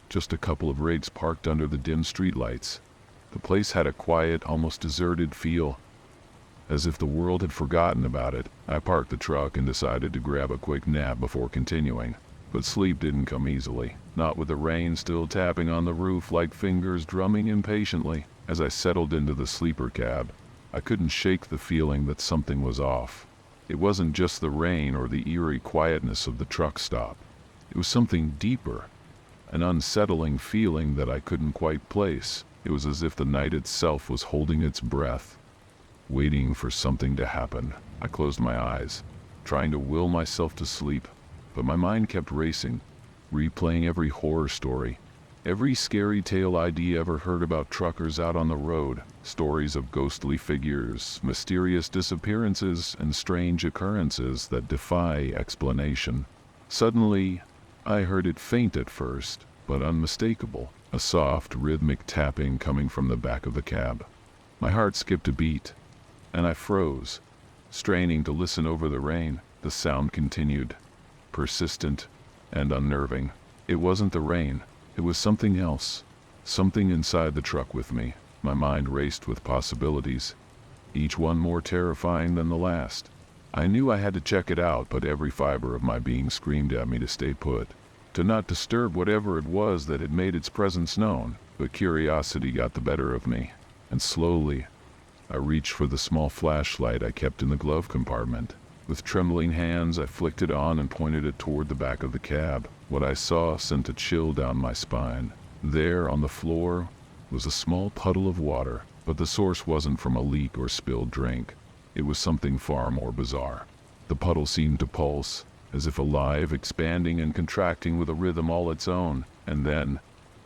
just a couple of rigs parked under the dim streetlights. The place had a quiet, almost deserted feel, as if the world had forgotten about it. I parked the truck and decided to grab a quick nap before continuing. But sleep didn't come easily, not with the rain still tapping on the roof like fingers drumming impatiently. As I settled into the sleeper cab, I couldn't shake the feeling that something was off. It wasn't just the rain or the eerie quietness of the truck stop. It was something deeper, an unsettling feeling that I couldn't quite place. It was as if the night itself was holding its breath, waiting for something to happen. I closed my eyes, trying to will myself to sleep, but my mind kept racing, replaying every horror story, every scary tale I'd ever heard about truckers out on the road. Stories of ghostly figures, mysterious disappearances, and strange occurrences that defy explanation. Suddenly, I heard it, faint at first, but unmistakable, a soft, rhythmic tapping coming from the back of the cab. My heart skipped a beat, and I froze, straining to listen over the rain. The sound continued, persistent and unnerving. It wasn't the rain. It was something else, something inside the truck with me. My mind raced with possibilities, each one more terrifying than the last. I knew I had to check it out, but every fiber of my being screamed at me to stay put, to not disturb whatever it was that had made its presence known. But curiosity got the better of me, and slowly, I reached for the small flashlight I kept in the glove compartment. With trembling hands, I flicked it on and pointed it toward the back of the cab. What I saw sent a chill down my spine. There, on the floor, was a small puddle of water, but the source wasn't from a leak or spilled drink. It was something far more bizarre. The puddle seemed to pulse, as if alive, expanding and contracting with a rhythm all its own, and then,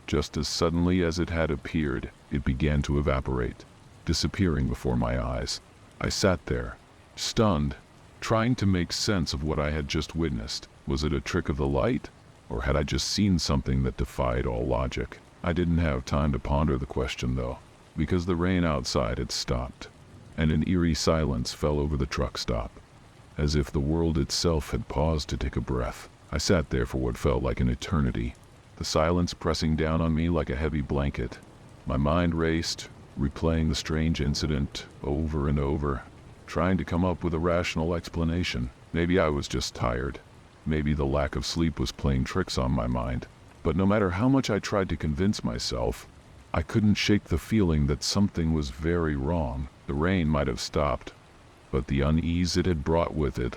just as suddenly as it had appeared, it began to evaporate, disappearing before my eyes. I sat there, stunned, trying to make sense of what I had just witnessed. Was it a trick of the light, or had I just seen something that defied all logic? I didn't have time to ponder the question though, because the rain outside had stopped, and an eerie silence fell over the truck stop, as if the world itself had paused to take a breath. I sat there for what felt like an eternity, the silence pressing down on me like a heavy blanket. My mind raced, replaying the strange incident over and over, trying to come up with a rational explanation. Maybe I was just tired. Maybe the lack of sleep was playing tricks on my mind. But no matter how much I tried to convince myself, I couldn't shake the feeling that something was very wrong. The rain might have stopped, but the unease it had brought with it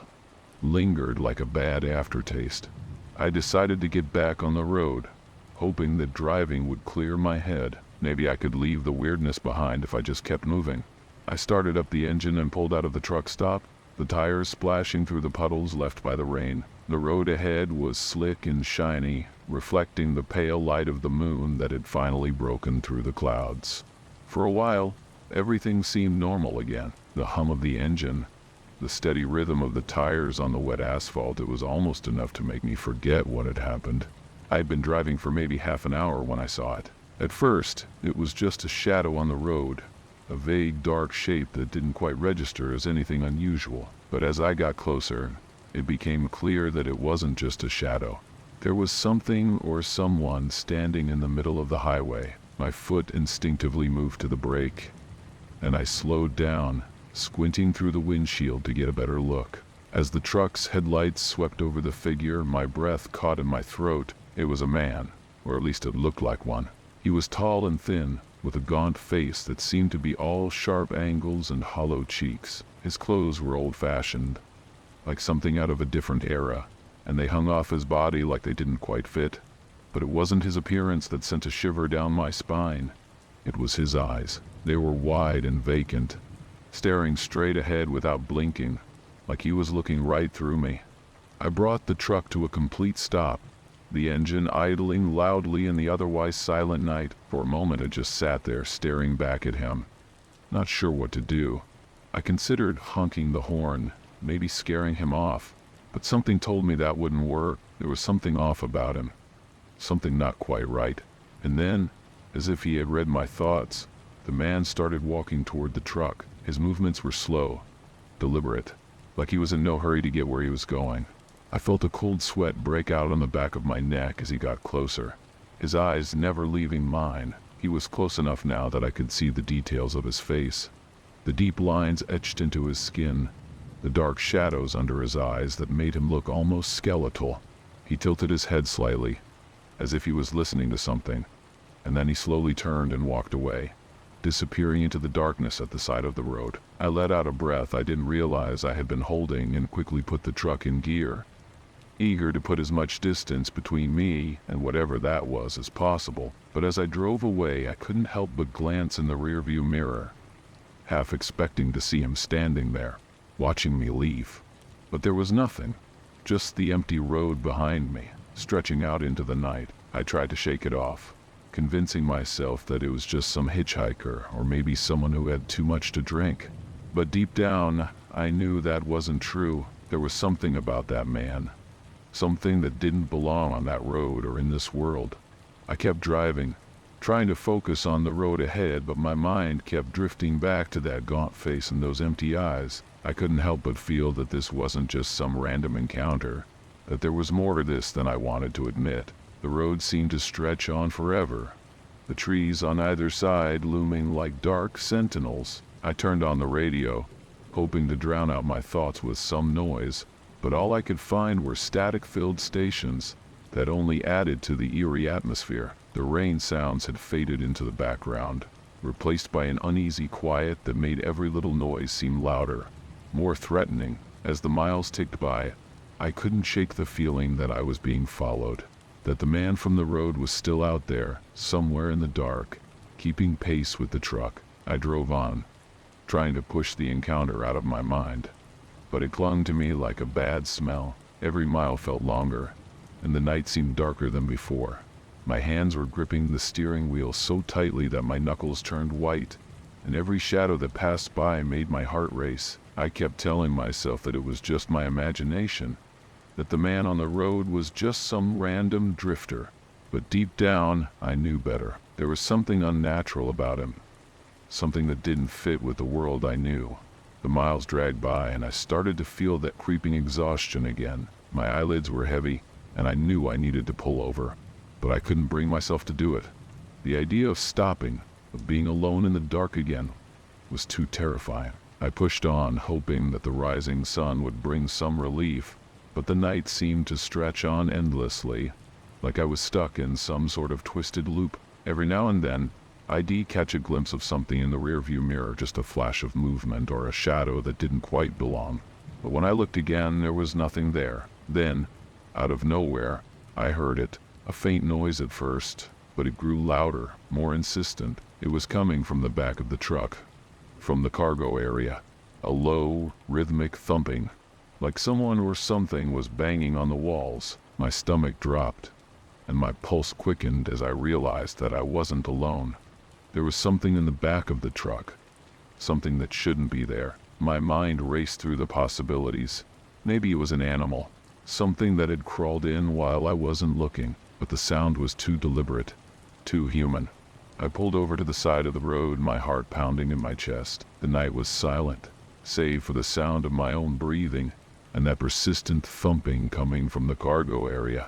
lingered like a bad aftertaste. I decided to get back on the road, hoping that driving would clear my head. Maybe I could leave the weirdness behind if I just kept moving. I started up the engine and pulled out of the truck stop, the tires splashing through the puddles left by the rain. The road ahead was slick and shiny, reflecting the pale light of the moon that had finally broken through the clouds. For a while, everything seemed normal again. The hum of the engine, the steady rhythm of the tires on the wet asphalt, it was almost enough to make me forget what had happened. I had been driving for maybe half an hour when I saw it. At first, it was just a shadow on the road, a vague dark shape that didn't quite register as anything unusual. But as I got closer, it became clear that it wasn't just a shadow. There was something or someone standing in the middle of the highway. My foot instinctively moved to the brake, and I slowed down, squinting through the windshield to get a better look. As the truck's headlights swept over the figure, my breath caught in my throat. It was a man, or at least it looked like one. He was tall and thin, with a gaunt face that seemed to be all sharp angles and hollow cheeks. His clothes were old-fashioned, like something out of a different era, and they hung off his body like they didn't quite fit. But it wasn't his appearance that sent a shiver down my spine. It was his eyes. They were wide and vacant, staring straight ahead without blinking, like he was looking right through me. I brought the truck to a complete stop, the engine idling loudly in the otherwise silent night. For a moment I just sat there staring back at him, not sure what to do. I considered honking the horn, maybe scaring him off, but something told me that wouldn't work. There was something off about him, something not quite right. And then, as if he had read my thoughts, the man started walking toward the truck. His movements were slow, deliberate, like he was in no hurry to get where he was going. I felt a cold sweat break out on the back of my neck as he got closer, his eyes never leaving mine. He was close enough now that I could see the details of his face, the deep lines etched into his skin, the dark shadows under his eyes that made him look almost skeletal. He tilted his head slightly, as if he was listening to something, and then he slowly turned and walked away, disappearing into the darkness at the side of the road. I let out a breath I didn't realize I had been holding and quickly put the truck in gear, eager to put as much distance between me and whatever that was as possible. But as I drove away, I couldn't help but glance in the rearview mirror, half expecting to see him standing there, watching me leave. But there was nothing, just the empty road behind me, stretching out into the night. I tried to shake it off, convincing myself that it was just some hitchhiker or maybe someone who had too much to drink. But deep down, I knew that wasn't true. There was something about that man, something that didn't belong on that road or in this world. I kept driving, trying to focus on the road ahead, but my mind kept drifting back to that gaunt face and those empty eyes. I couldn't help but feel that this wasn't just some random encounter, that there was more to this than I wanted to admit. The road seemed to stretch on forever, the trees on either side looming like dark sentinels. I turned on the radio, hoping to drown out my thoughts with some noise, but all I could find were static-filled stations that only added to the eerie atmosphere. The rain sounds had faded into the background, replaced by an uneasy quiet that made every little noise seem louder, more threatening. As the miles ticked by, I couldn't shake the feeling that I was being followed, that the man from the road was still out there, somewhere in the dark, keeping pace with the truck. I drove on, trying to push the encounter out of my mind, but it clung to me like a bad smell. Every mile felt longer, and the night seemed darker than before. My hands were gripping the steering wheel so tightly that my knuckles turned white, and every shadow that passed by made my heart race. I kept telling myself that it was just my imagination, that the man on the road was just some random drifter. But deep down, I knew better. There was something unnatural about him, something that didn't fit with the world I knew. The miles dragged by, and I started to feel that creeping exhaustion again. My eyelids were heavy, and I knew I needed to pull over, but I couldn't bring myself to do it. The idea of stopping, of being alone in the dark again, was too terrifying. I pushed on, hoping that the rising sun would bring some relief, but the night seemed to stretch on endlessly, like I was stuck in some sort of twisted loop. Every now and then, I'd catch a glimpse of something in the rearview mirror, just a flash of movement or a shadow that didn't quite belong. But when I looked again, there was nothing there. Then, out of nowhere, I heard it. A faint noise at first, but it grew louder, more insistent. It was coming from the back of the truck, from the cargo area. A low, rhythmic thumping, like someone or something was banging on the walls. My stomach dropped, and my pulse quickened as I realized that I wasn't alone. There was something in the back of the truck, something that shouldn't be there. My mind raced through the possibilities. Maybe it was an animal, something that had crawled in while I wasn't looking, but the sound was too deliberate, too human. I pulled over to the side of the road, my heart pounding in my chest. The night was silent, save for the sound of my own breathing and that persistent thumping coming from the cargo area.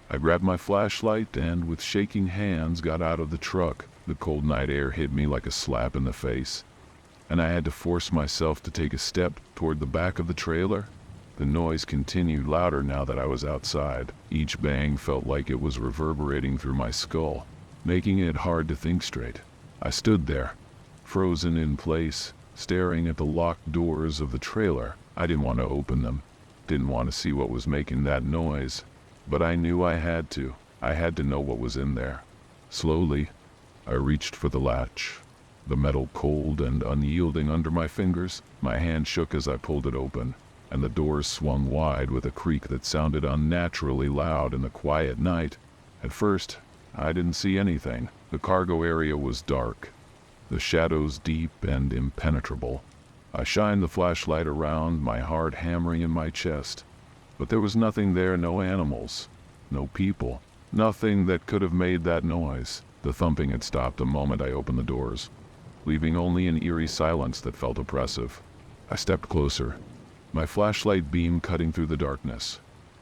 I grabbed my flashlight and, with shaking hands, got out of the truck. The cold night air hit me like a slap in the face, and I had to force myself to take a step toward the back of the trailer. The noise continued louder now that I was outside. Each bang felt like it was reverberating through my skull, making it hard to think straight. I stood there, frozen in place, staring at the locked doors of the trailer. I didn't want to open them, didn't want to see what was making that noise, but I knew I had to. I had to know what was in there. Slowly, I reached for the latch, the metal cold and unyielding under my fingers. My hand shook as I pulled it open, and the doors swung wide with a creak that sounded unnaturally loud in the quiet night. At first, I didn't see anything. The cargo area was dark, the shadows deep and impenetrable. I shined the flashlight around, my heart hammering in my chest. But there was nothing there, no animals, no people, nothing that could have made that noise. The thumping had stopped the moment I opened the doors, leaving only an eerie silence that felt oppressive. I stepped closer, my flashlight beam cutting through the darkness.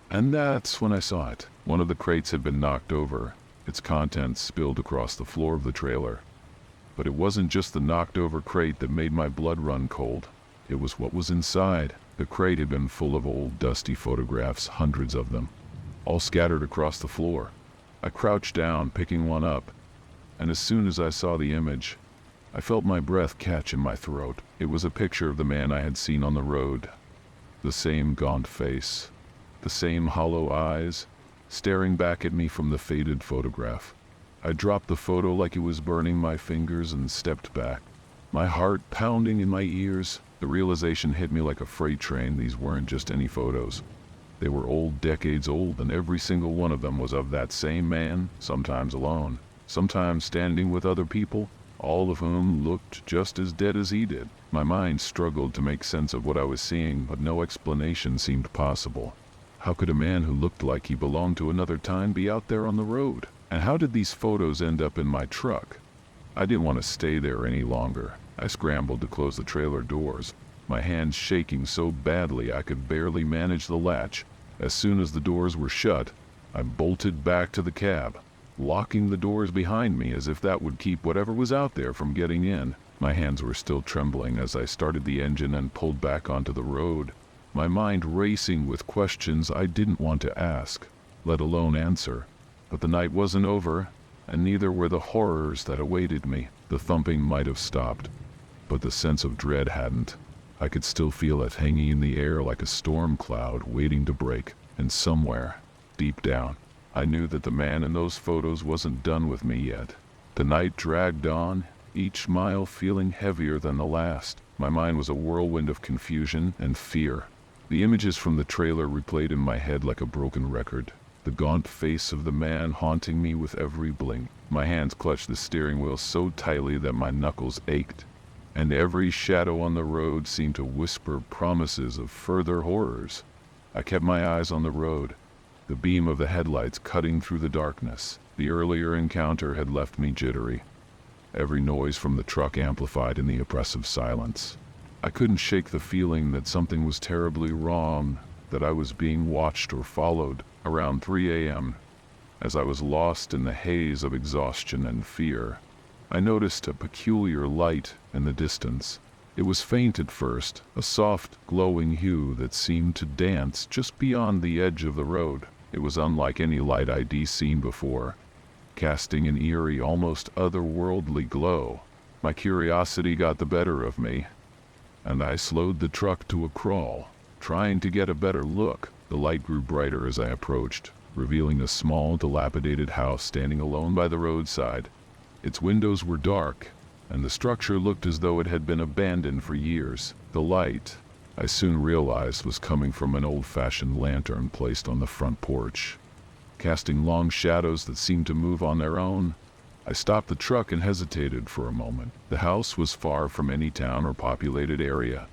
And that's when I saw it. One of the crates had been knocked over, its contents spilled across the floor of the trailer. But it wasn't just the knocked over crate that made my blood run cold. It was what was inside. The crate had been full of old dusty photographs, hundreds of them, all scattered across the floor. I crouched down, picking one up, and as soon as I saw the image, I felt my breath catch in my throat. It was a picture of the man I had seen on the road. The same gaunt face, the same hollow eyes, staring back at me from the faded photograph. I dropped the photo like it was burning my fingers and stepped back, my heart pounding in my ears. The realization hit me like a freight train. These weren't just any photos. They were decades old, and every single one of them was of that same man, sometimes alone, sometimes standing with other people, all of whom looked just as dead as he did. My mind struggled to make sense of what I was seeing, but no explanation seemed possible. How could a man who looked like he belonged to another time be out there on the road? And how did these photos end up in my truck? I didn't want to stay there any longer. I scrambled to close the trailer doors, my hands shaking so badly I could barely manage the latch. As soon as the doors were shut, I bolted back to the cab, locking the doors behind me as if that would keep whatever was out there from getting in. My hands were still trembling as I started the engine and pulled back onto the road, my mind racing with questions I didn't want to ask, let alone answer. But the night wasn't over, and neither were the horrors that awaited me. The thumping might have stopped, but the sense of dread hadn't. I could still feel it hanging in the air like a storm cloud waiting to break, and somewhere, deep down, I knew that the man in those photos wasn't done with me yet. The night dragged on, each mile feeling heavier than the last. My mind was a whirlwind of confusion and fear. The images from the trailer replayed in my head like a broken record. The gaunt face of the man haunting me with every blink. My hands clutched the steering wheel so tightly that my knuckles ached, and every shadow on the road seemed to whisper promises of further horrors. I kept my eyes on the road, the beam of the headlights cutting through the darkness. The earlier encounter had left me jittery. Every noise from the truck amplified in the oppressive silence. I couldn't shake the feeling that something was terribly wrong, that I was being watched or followed. Around 3 a.m., as I was lost in the haze of exhaustion and fear, I noticed a peculiar light in the distance. It was faint at first, a soft, glowing hue that seemed to dance just beyond the edge of the road. It was unlike any light I'd seen before, casting an eerie, almost otherworldly glow. My curiosity got the better of me, and I slowed the truck to a crawl, trying to get a better look. The light grew brighter as I approached, revealing a small, dilapidated house standing alone by the roadside. Its windows were dark, and the structure looked as though it had been abandoned for years. The light, I soon realized, was coming from an old-fashioned lantern placed on the front porch, casting long shadows that seemed to move on their own. I stopped the truck and hesitated for a moment. The house was far from any town or populated area,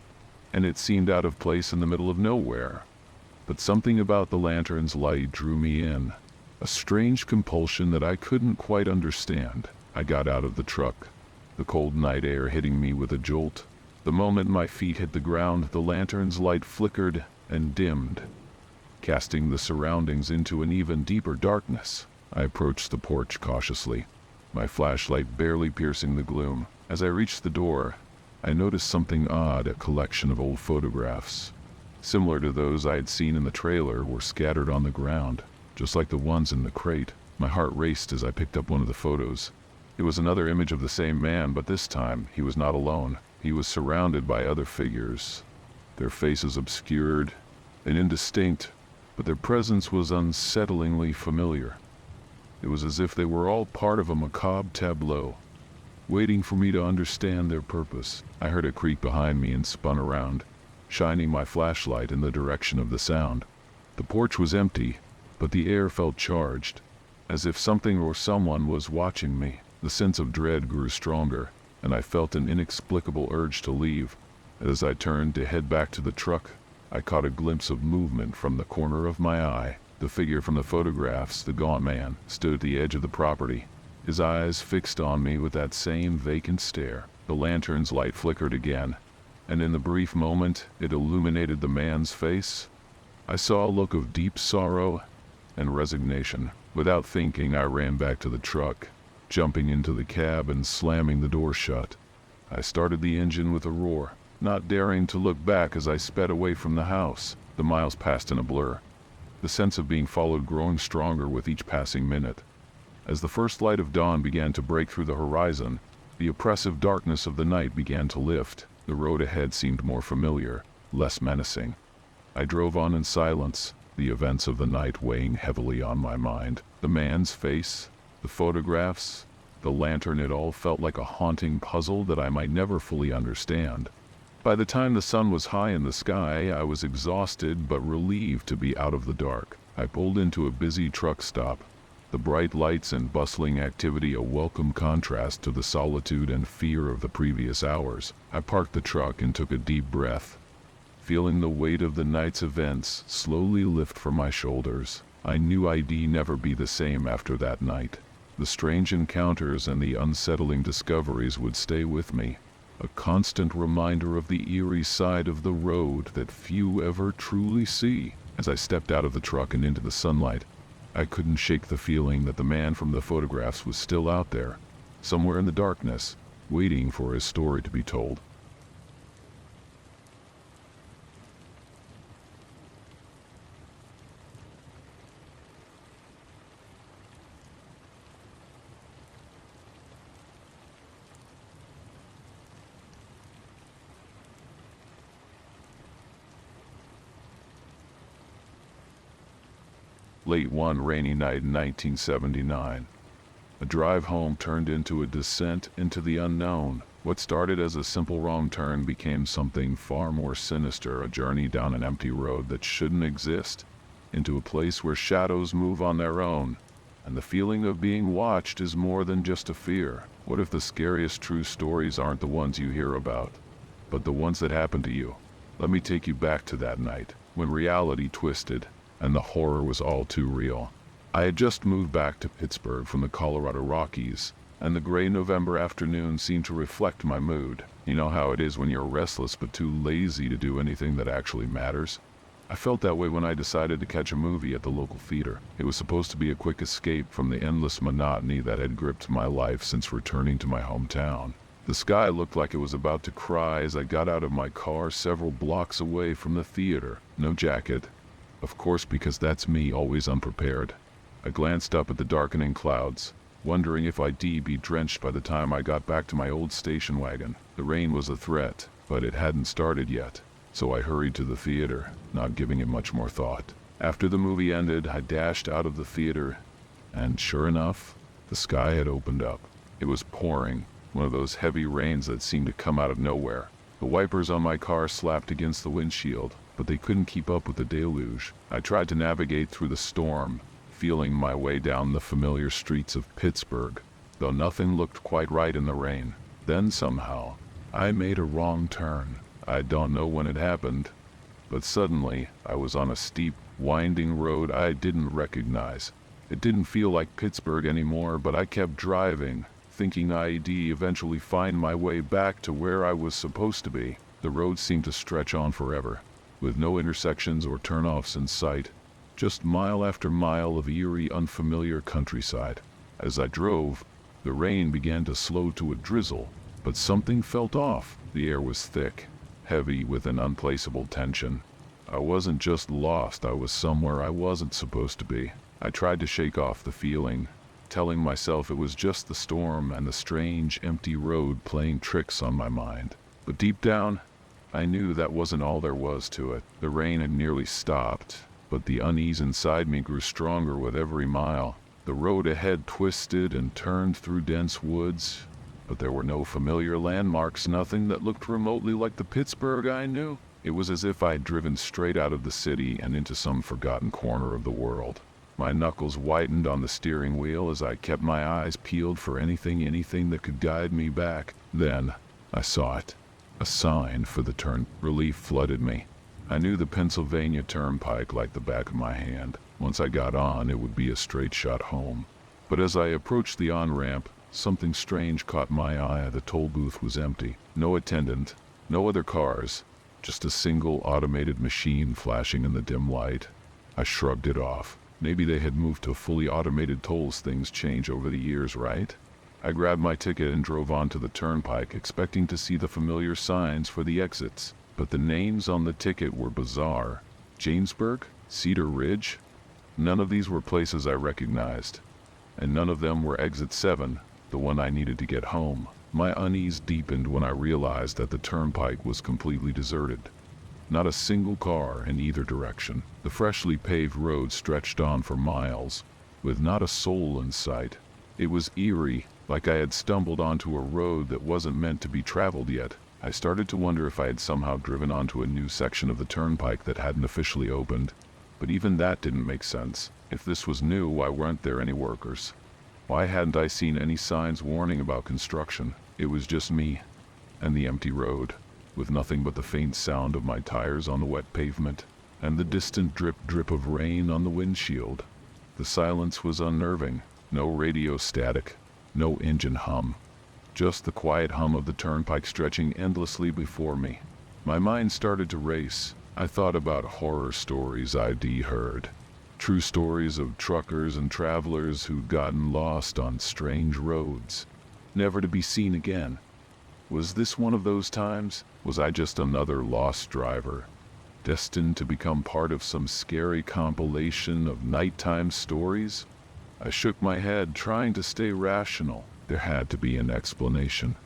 and it seemed out of place in the middle of nowhere. But something about the lantern's light drew me in, a strange compulsion that I couldn't quite understand. I got out of the truck, the cold night air hitting me with a jolt. The moment my feet hit the ground, the lantern's light flickered and dimmed, casting the surroundings into an even deeper darkness. I approached the porch cautiously, my flashlight barely piercing the gloom. As I reached the door, I noticed something odd. A collection of old photographs, similar to those I had seen in the trailer, were scattered on the ground, just like the ones in the crate. My heart raced as I picked up one of the photos. It was another image of the same man, but this time he was not alone. He was surrounded by other figures, their faces obscured and indistinct, but their presence was unsettlingly familiar. It was as if they were all part of a macabre tableau, waiting for me to understand their purpose. I heard a creak behind me and spun around, shining my flashlight in the direction of the sound. The porch was empty, but the air felt charged, as if something or someone was watching me. The sense of dread grew stronger, and I felt an inexplicable urge to leave. As I turned to head back to the truck, I caught a glimpse of movement from the corner of my eye. The figure from the photographs, the gaunt man, stood at the edge of the property, his eyes fixed on me with that same vacant stare. The lantern's light flickered again, and in the brief moment it illuminated the man's face, I saw a look of deep sorrow and resignation. Without thinking, I ran back to the truck, jumping into the cab and slamming the door shut. I started the engine with a roar, not daring to look back as I sped away from the house. The miles passed in a blur, the sense of being followed growing stronger with each passing minute. As the first light of dawn began to break through the horizon, the oppressive darkness of the night began to lift. The road ahead seemed more familiar, less menacing. I drove on in silence, the events of the night weighing heavily on my mind. The man's face, the photographs, the lantern, it all felt like a haunting puzzle that I might never fully understand. By the time the sun was high in the sky, I was exhausted but relieved to be out of the dark. I pulled into a busy truck stop, the bright lights and bustling activity a welcome contrast to the solitude and fear of the previous hours. I parked the truck and took a deep breath, feeling the weight of the night's events slowly lift from my shoulders. I knew I'd never be the same after that night. The strange encounters and the unsettling discoveries would stay with me, a constant reminder of the eerie side of the road that few ever truly see. As I stepped out of the truck and into the sunlight, I couldn't shake the feeling that the man from the photographs was still out there, somewhere in the darkness, waiting for his story to be told. Late one rainy night in 1979. A drive home turned into a descent into the unknown. What started as a simple wrong turn became something far more sinister, a journey down an empty road that shouldn't exist, into a place where shadows move on their own, and the feeling of being watched is more than just a fear. What if the scariest true stories aren't the ones you hear about, but the ones that happen to you? Let me take you back to that night, when reality twisted, and the horror was all too real. I had just moved back to Pittsburgh from the Colorado Rockies, and the gray November afternoon seemed to reflect my mood. You know how it is when you're restless but too lazy to do anything that actually matters? I felt that way when I decided to catch a movie at the local theater. It was supposed to be a quick escape from the endless monotony that had gripped my life since returning to my hometown. The sky looked like it was about to cry as I got out of my car several blocks away from the theater. No jacket, of course, because that's me, always unprepared. I glanced up at the darkening clouds, wondering if I'd be drenched by the time I got back to my old station wagon. The rain was a threat, but it hadn't started yet, so I hurried to the theater, not giving it much more thought. After the movie ended, I dashed out of the theater, and sure enough, the sky had opened up. It was pouring, one of those heavy rains that seemed to come out of nowhere. The wipers on my car slapped against the windshield, but they couldn't keep up with the deluge. I tried to navigate through the storm, feeling my way down the familiar streets of Pittsburgh, though nothing looked quite right in the rain. Then somehow, I made a wrong turn. I don't know when it happened, but suddenly I was on a steep, winding road I didn't recognize. It didn't feel like Pittsburgh anymore, but I kept driving, thinking I'd eventually find my way back to where I was supposed to be. The road seemed to stretch on forever, with no intersections or turnoffs in sight, just mile after mile of eerie, unfamiliar countryside. As I drove, the rain began to slow to a drizzle, but something felt off. The air was thick, heavy with an unplaceable tension. I wasn't just lost, I was somewhere I wasn't supposed to be. I tried to shake off the feeling, telling myself it was just the storm and the strange, empty road playing tricks on my mind. But deep down, I knew that wasn't all there was to it. The rain had nearly stopped, but the unease inside me grew stronger with every mile. The road ahead twisted and turned through dense woods, but there were no familiar landmarks, nothing that looked remotely like the Pittsburgh I knew. It was as if I'd driven straight out of the city and into some forgotten corner of the world. My knuckles whitened on the steering wheel as I kept my eyes peeled for anything that could guide me back. Then, I saw it. A sign for the turn. Relief flooded me. I knew the Pennsylvania Turnpike like the back of my hand. Once I got on, it would be a straight shot home. But as I approached the on-ramp, something strange caught my eye. The toll booth was empty. No attendant, no other cars, just a single automated machine flashing in the dim light. I shrugged it off. Maybe they had moved to fully automated tolls. Things change over the years, right? I grabbed my ticket and drove onto the turnpike, expecting to see the familiar signs for the exits. But the names on the ticket were bizarre. Jamesburg? Cedar Ridge? None of these were places I recognized. And none of them were exit 7, the one I needed to get home. My unease deepened when I realized that the turnpike was completely deserted. Not a single car in either direction. The freshly paved road stretched on for miles, with not a soul in sight. It was eerie, like I had stumbled onto a road that wasn't meant to be traveled yet. I started to wonder if I had somehow driven onto a new section of the turnpike that hadn't officially opened. But even that didn't make sense. If this was new, why weren't there any workers? Why hadn't I seen any signs warning about construction? It was just me and the empty road, with nothing but the faint sound of my tires on the wet pavement, and the distant drip of rain on the windshield. The silence was unnerving. No radio static, no engine hum. Just the quiet hum of the turnpike stretching endlessly before me. My mind started to race. I thought about horror stories I'd heard. True stories of truckers and travelers who'd gotten lost on strange roads, never to be seen again. Was this one of those times? Was I just another lost driver, destined to become part of some scary compilation of nighttime stories? I shook my head, trying to stay rational. There had to be an explanation.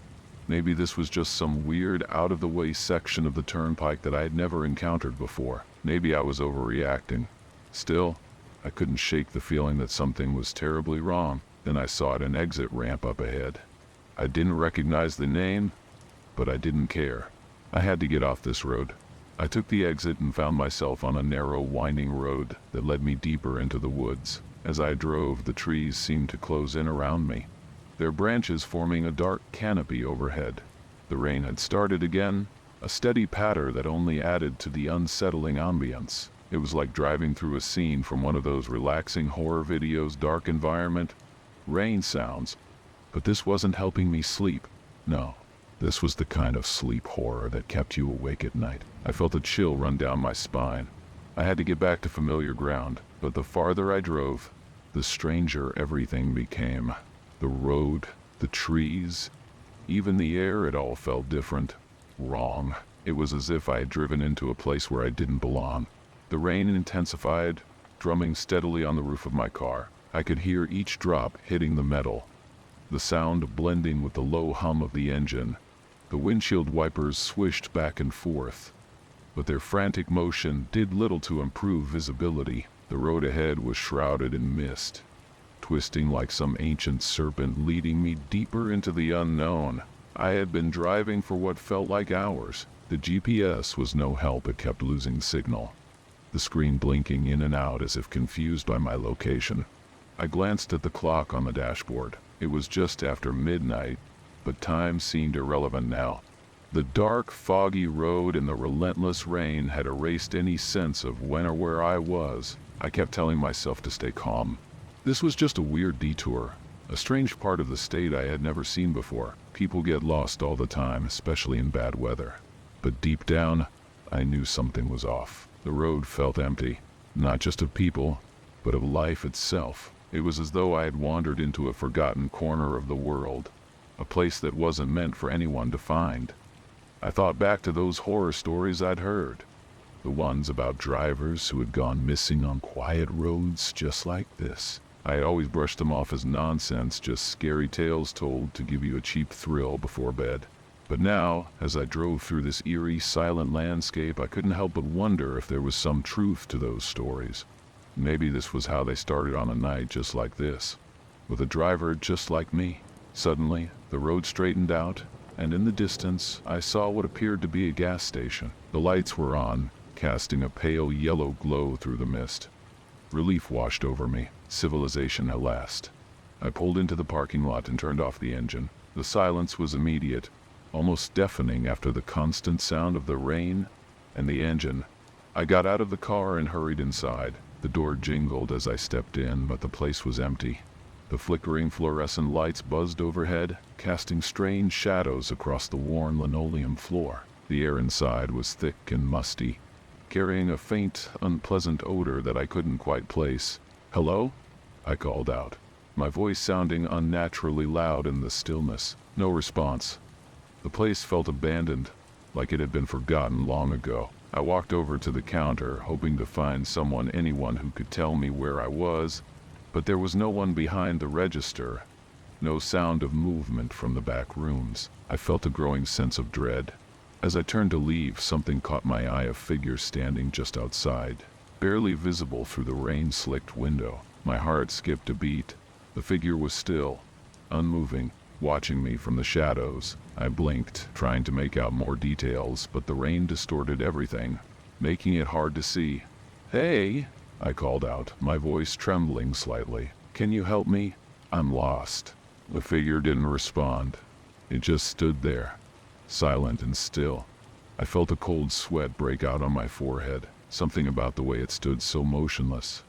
Maybe this was just some weird, out-of-the-way section of the turnpike that I had never encountered before. Maybe I was overreacting. Still, I couldn't shake the feeling that something was terribly wrong. Then I saw an exit ramp up ahead. I didn't recognize the name, but I didn't care. I had to get off this road. I took the exit and found myself on a narrow, winding road that led me deeper into the woods. As I drove, the trees seemed to close in around me, their branches forming a dark canopy overhead. The rain had started again, a steady patter that only added to the unsettling ambience. It was like driving through a scene from one of those relaxing horror videos, dark environment, rain sounds. But this wasn't helping me sleep. No, this was the kind of sleep horror that kept you awake at night. I felt a chill run down my spine. I had to get back to familiar ground, but the farther I drove, the stranger everything became. The road, the trees, even the air, it all felt different. Wrong. It was as if I had driven into a place where I didn't belong. The rain intensified, drumming steadily on the roof of my car. I could hear each drop hitting the metal, the sound blending with the low hum of the engine. The windshield wipers swished back and forth, but their frantic motion did little to improve visibility. The road ahead was shrouded in mist, twisting like some ancient serpent, leading me deeper into the unknown. I had been driving for what felt like hours. The GPS was no help, it kept losing signal, the screen blinking in and out as if confused by my location. I glanced at the clock on the dashboard. It was just after midnight, but time seemed irrelevant now. The dark, foggy road and the relentless rain had erased any sense of when or where I was. I kept telling myself to stay calm. This was just a weird detour, a strange part of the state I had never seen before. People get lost all the time, especially in bad weather. But deep down, I knew something was off. The road felt empty, not just of people, but of life itself. It was as though I had wandered into a forgotten corner of the world, a place that wasn't meant for anyone to find. I thought back to those horror stories I'd heard, the ones about drivers who had gone missing on quiet roads just like this. I had always brushed them off as nonsense, just scary tales told to give you a cheap thrill before bed. But now, as I drove through this eerie, silent landscape, I couldn't help but wonder if there was some truth to those stories. Maybe this was how they started on a night just like this, with a driver just like me. Suddenly, the road straightened out, and in the distance, I saw what appeared to be a gas station. The lights were on, casting a pale yellow glow through the mist. Relief washed over me. Civilization at last. I pulled into the parking lot and turned off the engine. The silence was immediate, almost deafening after the constant sound of the rain and the engine. I got out of the car and hurried inside. The door jingled as I stepped in, but the place was empty. The flickering fluorescent lights buzzed overhead, casting strange shadows across the worn linoleum floor. The air inside was thick and musty, carrying a faint, unpleasant odor that I couldn't quite place. "Hello?" I called out, my voice sounding unnaturally loud in the stillness. No response. The place felt abandoned, like it had been forgotten long ago. I walked over to the counter, hoping to find anyone who could tell me where I was, but there was no one behind the register, no sound of movement from the back rooms. I felt a growing sense of dread. As I turned to leave, something caught my eye, a figure standing just outside, barely visible through the rain-slicked window. My heart skipped a beat. The figure was still, unmoving, watching me from the shadows. I blinked, trying to make out more details, but the rain distorted everything, making it hard to see. "Hey!" I called out, my voice trembling slightly. "Can you help me? I'm lost." The figure didn't respond. It just stood there, silent and still. I felt a cold sweat break out on my forehead. Something about the way it stood so motionless,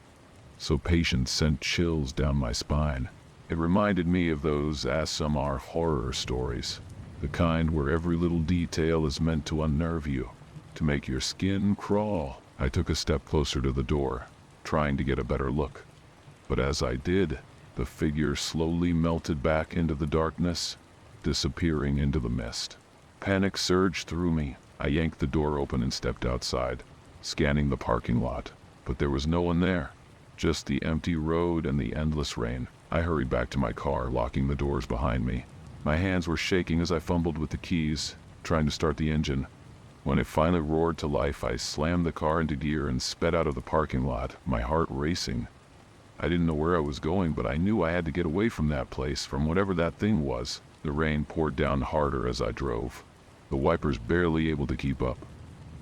so patient, sent chills down my spine. It reminded me of those ASMR horror stories, the kind where every little detail is meant to unnerve you, to make your skin crawl. I took a step closer to the door, trying to get a better look. But as I did, the figure slowly melted back into the darkness, disappearing into the mist. Panic surged through me. I yanked the door open and stepped outside, scanning the parking lot, but there was no one there. Just the empty road and the endless rain. I hurried back to my car, locking the doors behind me. My hands were shaking as I fumbled with the keys, trying to start the engine. When it finally roared to life, I slammed the car into gear and sped out of the parking lot, my heart racing. I didn't know where I was going, but I knew I had to get away from that place, from whatever that thing was. The rain poured down harder as I drove, the wipers barely able to keep up.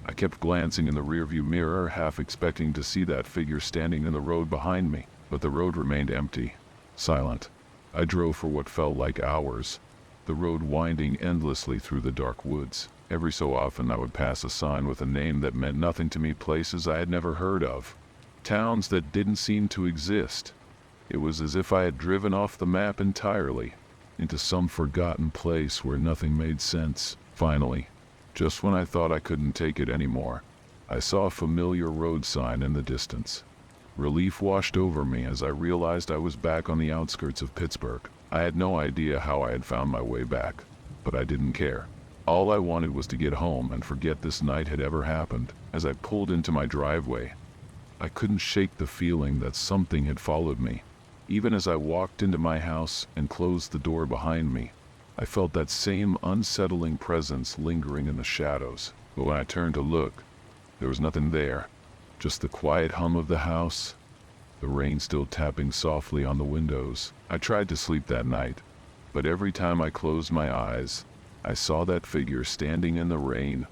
I kept glancing in the rearview mirror, half expecting to see that figure standing in the road behind me, but the road remained empty, silent. I drove for what felt like hours, the road winding endlessly through the dark woods. Every so often I would pass a sign with a name that meant nothing to me, places I had never heard of, towns that didn't seem to exist. It was as if I had driven off the map entirely, into some forgotten place where nothing made sense. Finally, just when I thought I couldn't take it anymore, I saw a familiar road sign in the distance. Relief washed over me as I realized I was back on the outskirts of Pittsburgh. I had no idea how I had found my way back, but I didn't care. All I wanted was to get home and forget this night had ever happened. As I pulled into my driveway, I couldn't shake the feeling that something had followed me. Even as I walked into my house and closed the door behind me, I felt that same unsettling presence lingering in the shadows. But when I turned to look, there was nothing there. Just the quiet hum of the house, the rain still tapping softly on the windows. I tried to sleep that night, but every time I closed my eyes, I saw that figure standing in the rain,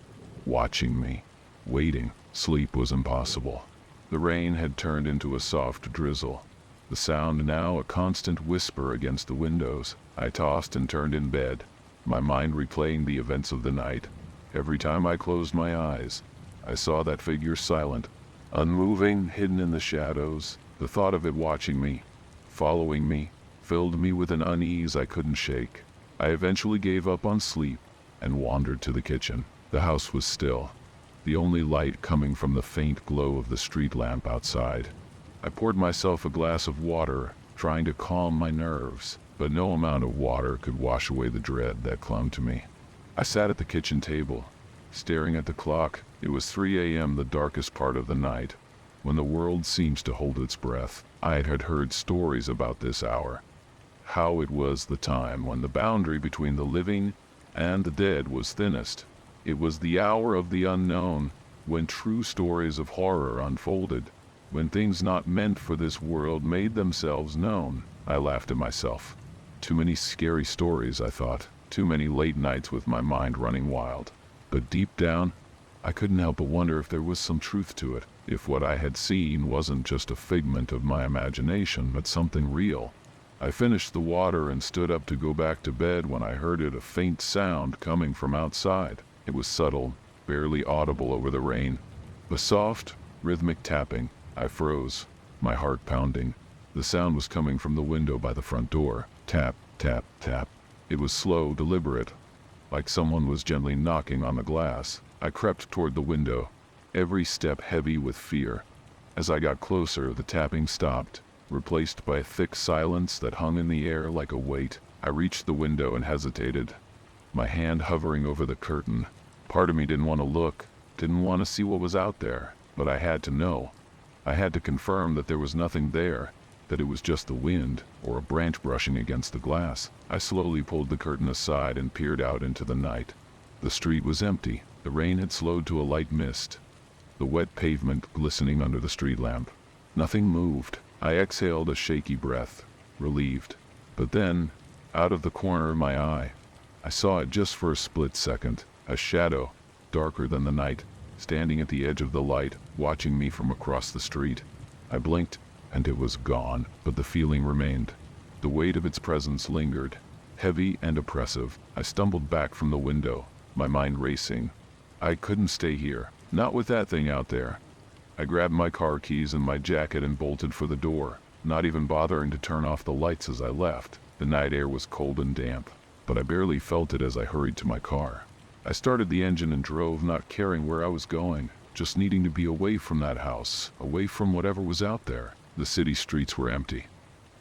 watching me, waiting. Sleep was impossible. The rain had turned into a soft drizzle, the sound now a constant whisper against the windows. I tossed and turned in bed, my mind replaying the events of the night. Every time I closed my eyes, I saw that figure silent, unmoving, hidden in the shadows. The thought of it watching me, following me, filled me with an unease I couldn't shake. I eventually gave up on sleep and wandered to the kitchen. The house was still, the only light coming from the faint glow of the street lamp outside. I poured myself a glass of water, trying to calm my nerves, but no amount of water could wash away the dread that clung to me. I sat at the kitchen table, staring at the clock. It was 3 a.m., the darkest part of the night, when the world seems to hold its breath. I had heard stories about this hour, how it was the time when the boundary between the living and the dead was thinnest. It was the hour of the unknown, when true stories of horror unfolded, when things not meant for this world made themselves known. I laughed at myself. Too many scary stories, I thought. Too many late nights with my mind running wild. But deep down, I couldn't help but wonder if there was some truth to it, if what I had seen wasn't just a figment of my imagination, but something real. I finished the water and stood up to go back to bed when I heard a faint sound coming from outside. It was subtle, barely audible over the rain. A soft, rhythmic tapping. I froze, my heart pounding. The sound was coming from the window by the front door. Tap, tap, tap. It was slow, deliberate, like someone was gently knocking on the glass. I crept toward the window, every step heavy with fear. As I got closer, the tapping stopped, replaced by a thick silence that hung in the air like a weight. I reached the window and hesitated, my hand hovering over the curtain. Part of me didn't want to look, didn't want to see what was out there, but I had to know. I had to confirm that there was nothing there, that it was just the wind, or a branch brushing against the glass. I slowly pulled the curtain aside and peered out into the night. The street was empty. The rain had slowed to a light mist, the wet pavement glistening under the street lamp. Nothing moved. I exhaled a shaky breath, relieved. But then, out of the corner of my eye, I saw it just for a split second, a shadow, darker than the night, standing at the edge of the light, watching me from across the street. I blinked, and it was gone, but the feeling remained. The weight of its presence lingered, heavy and oppressive. I stumbled back from the window, my mind racing. I couldn't stay here, not with that thing out there. I grabbed my car keys and my jacket and bolted for the door, not even bothering to turn off the lights as I left. The night air was cold and damp, but I barely felt it as I hurried to my car. I started the engine and drove, not caring where I was going, just needing to be away from that house, away from whatever was out there. The city streets were empty.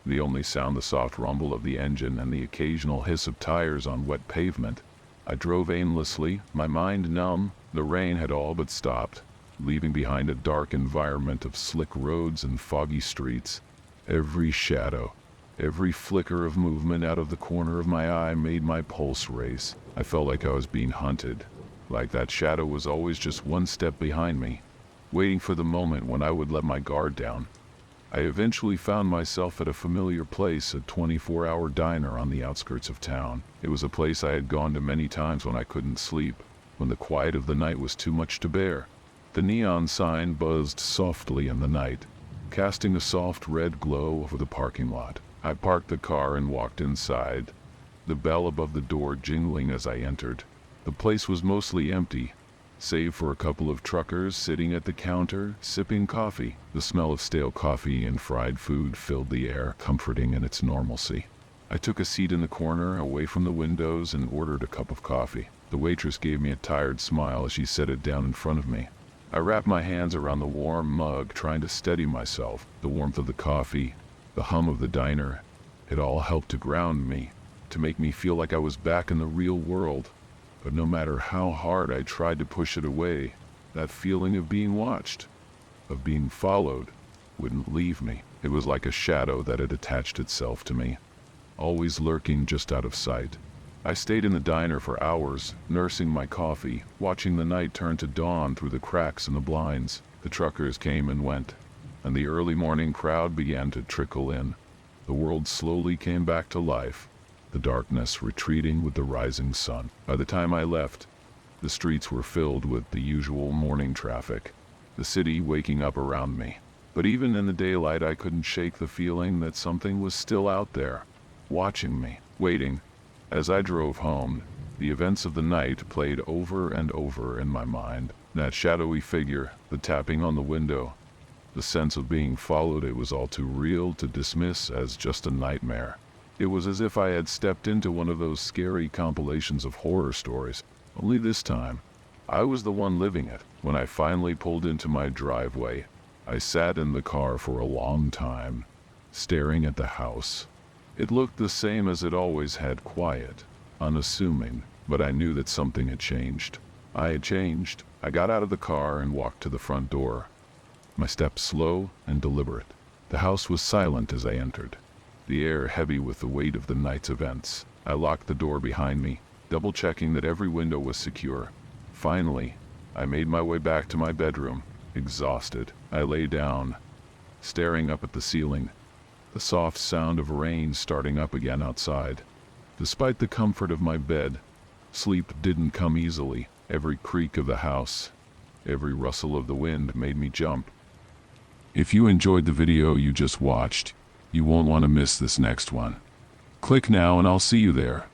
The only sound, the soft rumble of the engine and the occasional hiss of tires on wet pavement. I drove aimlessly, my mind numb. The rain had all but stopped, leaving behind a dark environment of slick roads and foggy streets. Every shadow, every flicker of movement out of the corner of my eye made my pulse race. I felt like I was being hunted, like that shadow was always just one step behind me, waiting for the moment when I would let my guard down. I eventually found myself at a familiar place, a 24-hour diner on the outskirts of town. It was a place I had gone to many times when I couldn't sleep, when the quiet of the night was too much to bear. The neon sign buzzed softly in the night, casting a soft red glow over the parking lot. I parked the car and walked inside, the bell above the door jingling as I entered. The place was mostly empty, save for a couple of truckers sitting at the counter, sipping coffee. The smell of stale coffee and fried food filled the air, comforting in its normalcy. I took a seat in the corner, away from the windows, and ordered a cup of coffee. The waitress gave me a tired smile as she set it down in front of me. I wrapped my hands around the warm mug, trying to steady myself. The warmth of the coffee, the hum of the diner, it all helped to ground me, to make me feel like I was back in the real world. But no matter how hard I tried to push it away, that feeling of being watched, of being followed, wouldn't leave me. It was like a shadow that had attached itself to me, always lurking just out of sight. I stayed in the diner for hours, nursing my coffee, watching the night turn to dawn through the cracks in the blinds. The truckers came and went, and the early morning crowd began to trickle in. The world slowly came back to life, the darkness retreating with the rising sun. By the time I left, the streets were filled with the usual morning traffic, the city waking up around me. But even in the daylight, I couldn't shake the feeling that something was still out there, watching me, waiting. As I drove home, the events of the night played over and over in my mind. That shadowy figure, the tapping on the window, the sense of being followed, it was all too real to dismiss as just a nightmare. It was as if I had stepped into one of those scary compilations of horror stories. Only this time, I was the one living it. When I finally pulled into my driveway, I sat in the car for a long time, staring at the house. It looked the same as it always had, quiet, unassuming, but I knew that something had changed. I had changed. I got out of the car and walked to the front door, my steps slow and deliberate. The house was silent as I entered, the air heavy with the weight of the night's events. I locked the door behind me, double-checking that every window was secure. Finally, I made my way back to my bedroom, exhausted. I lay down, staring up at the ceiling, the soft sound of rain starting up again outside. Despite the comfort of my bed, sleep didn't come easily. Every creak of the house, every rustle of the wind made me jump. If you enjoyed the video you just watched, you won't want to miss this next one. Click now and I'll see you there.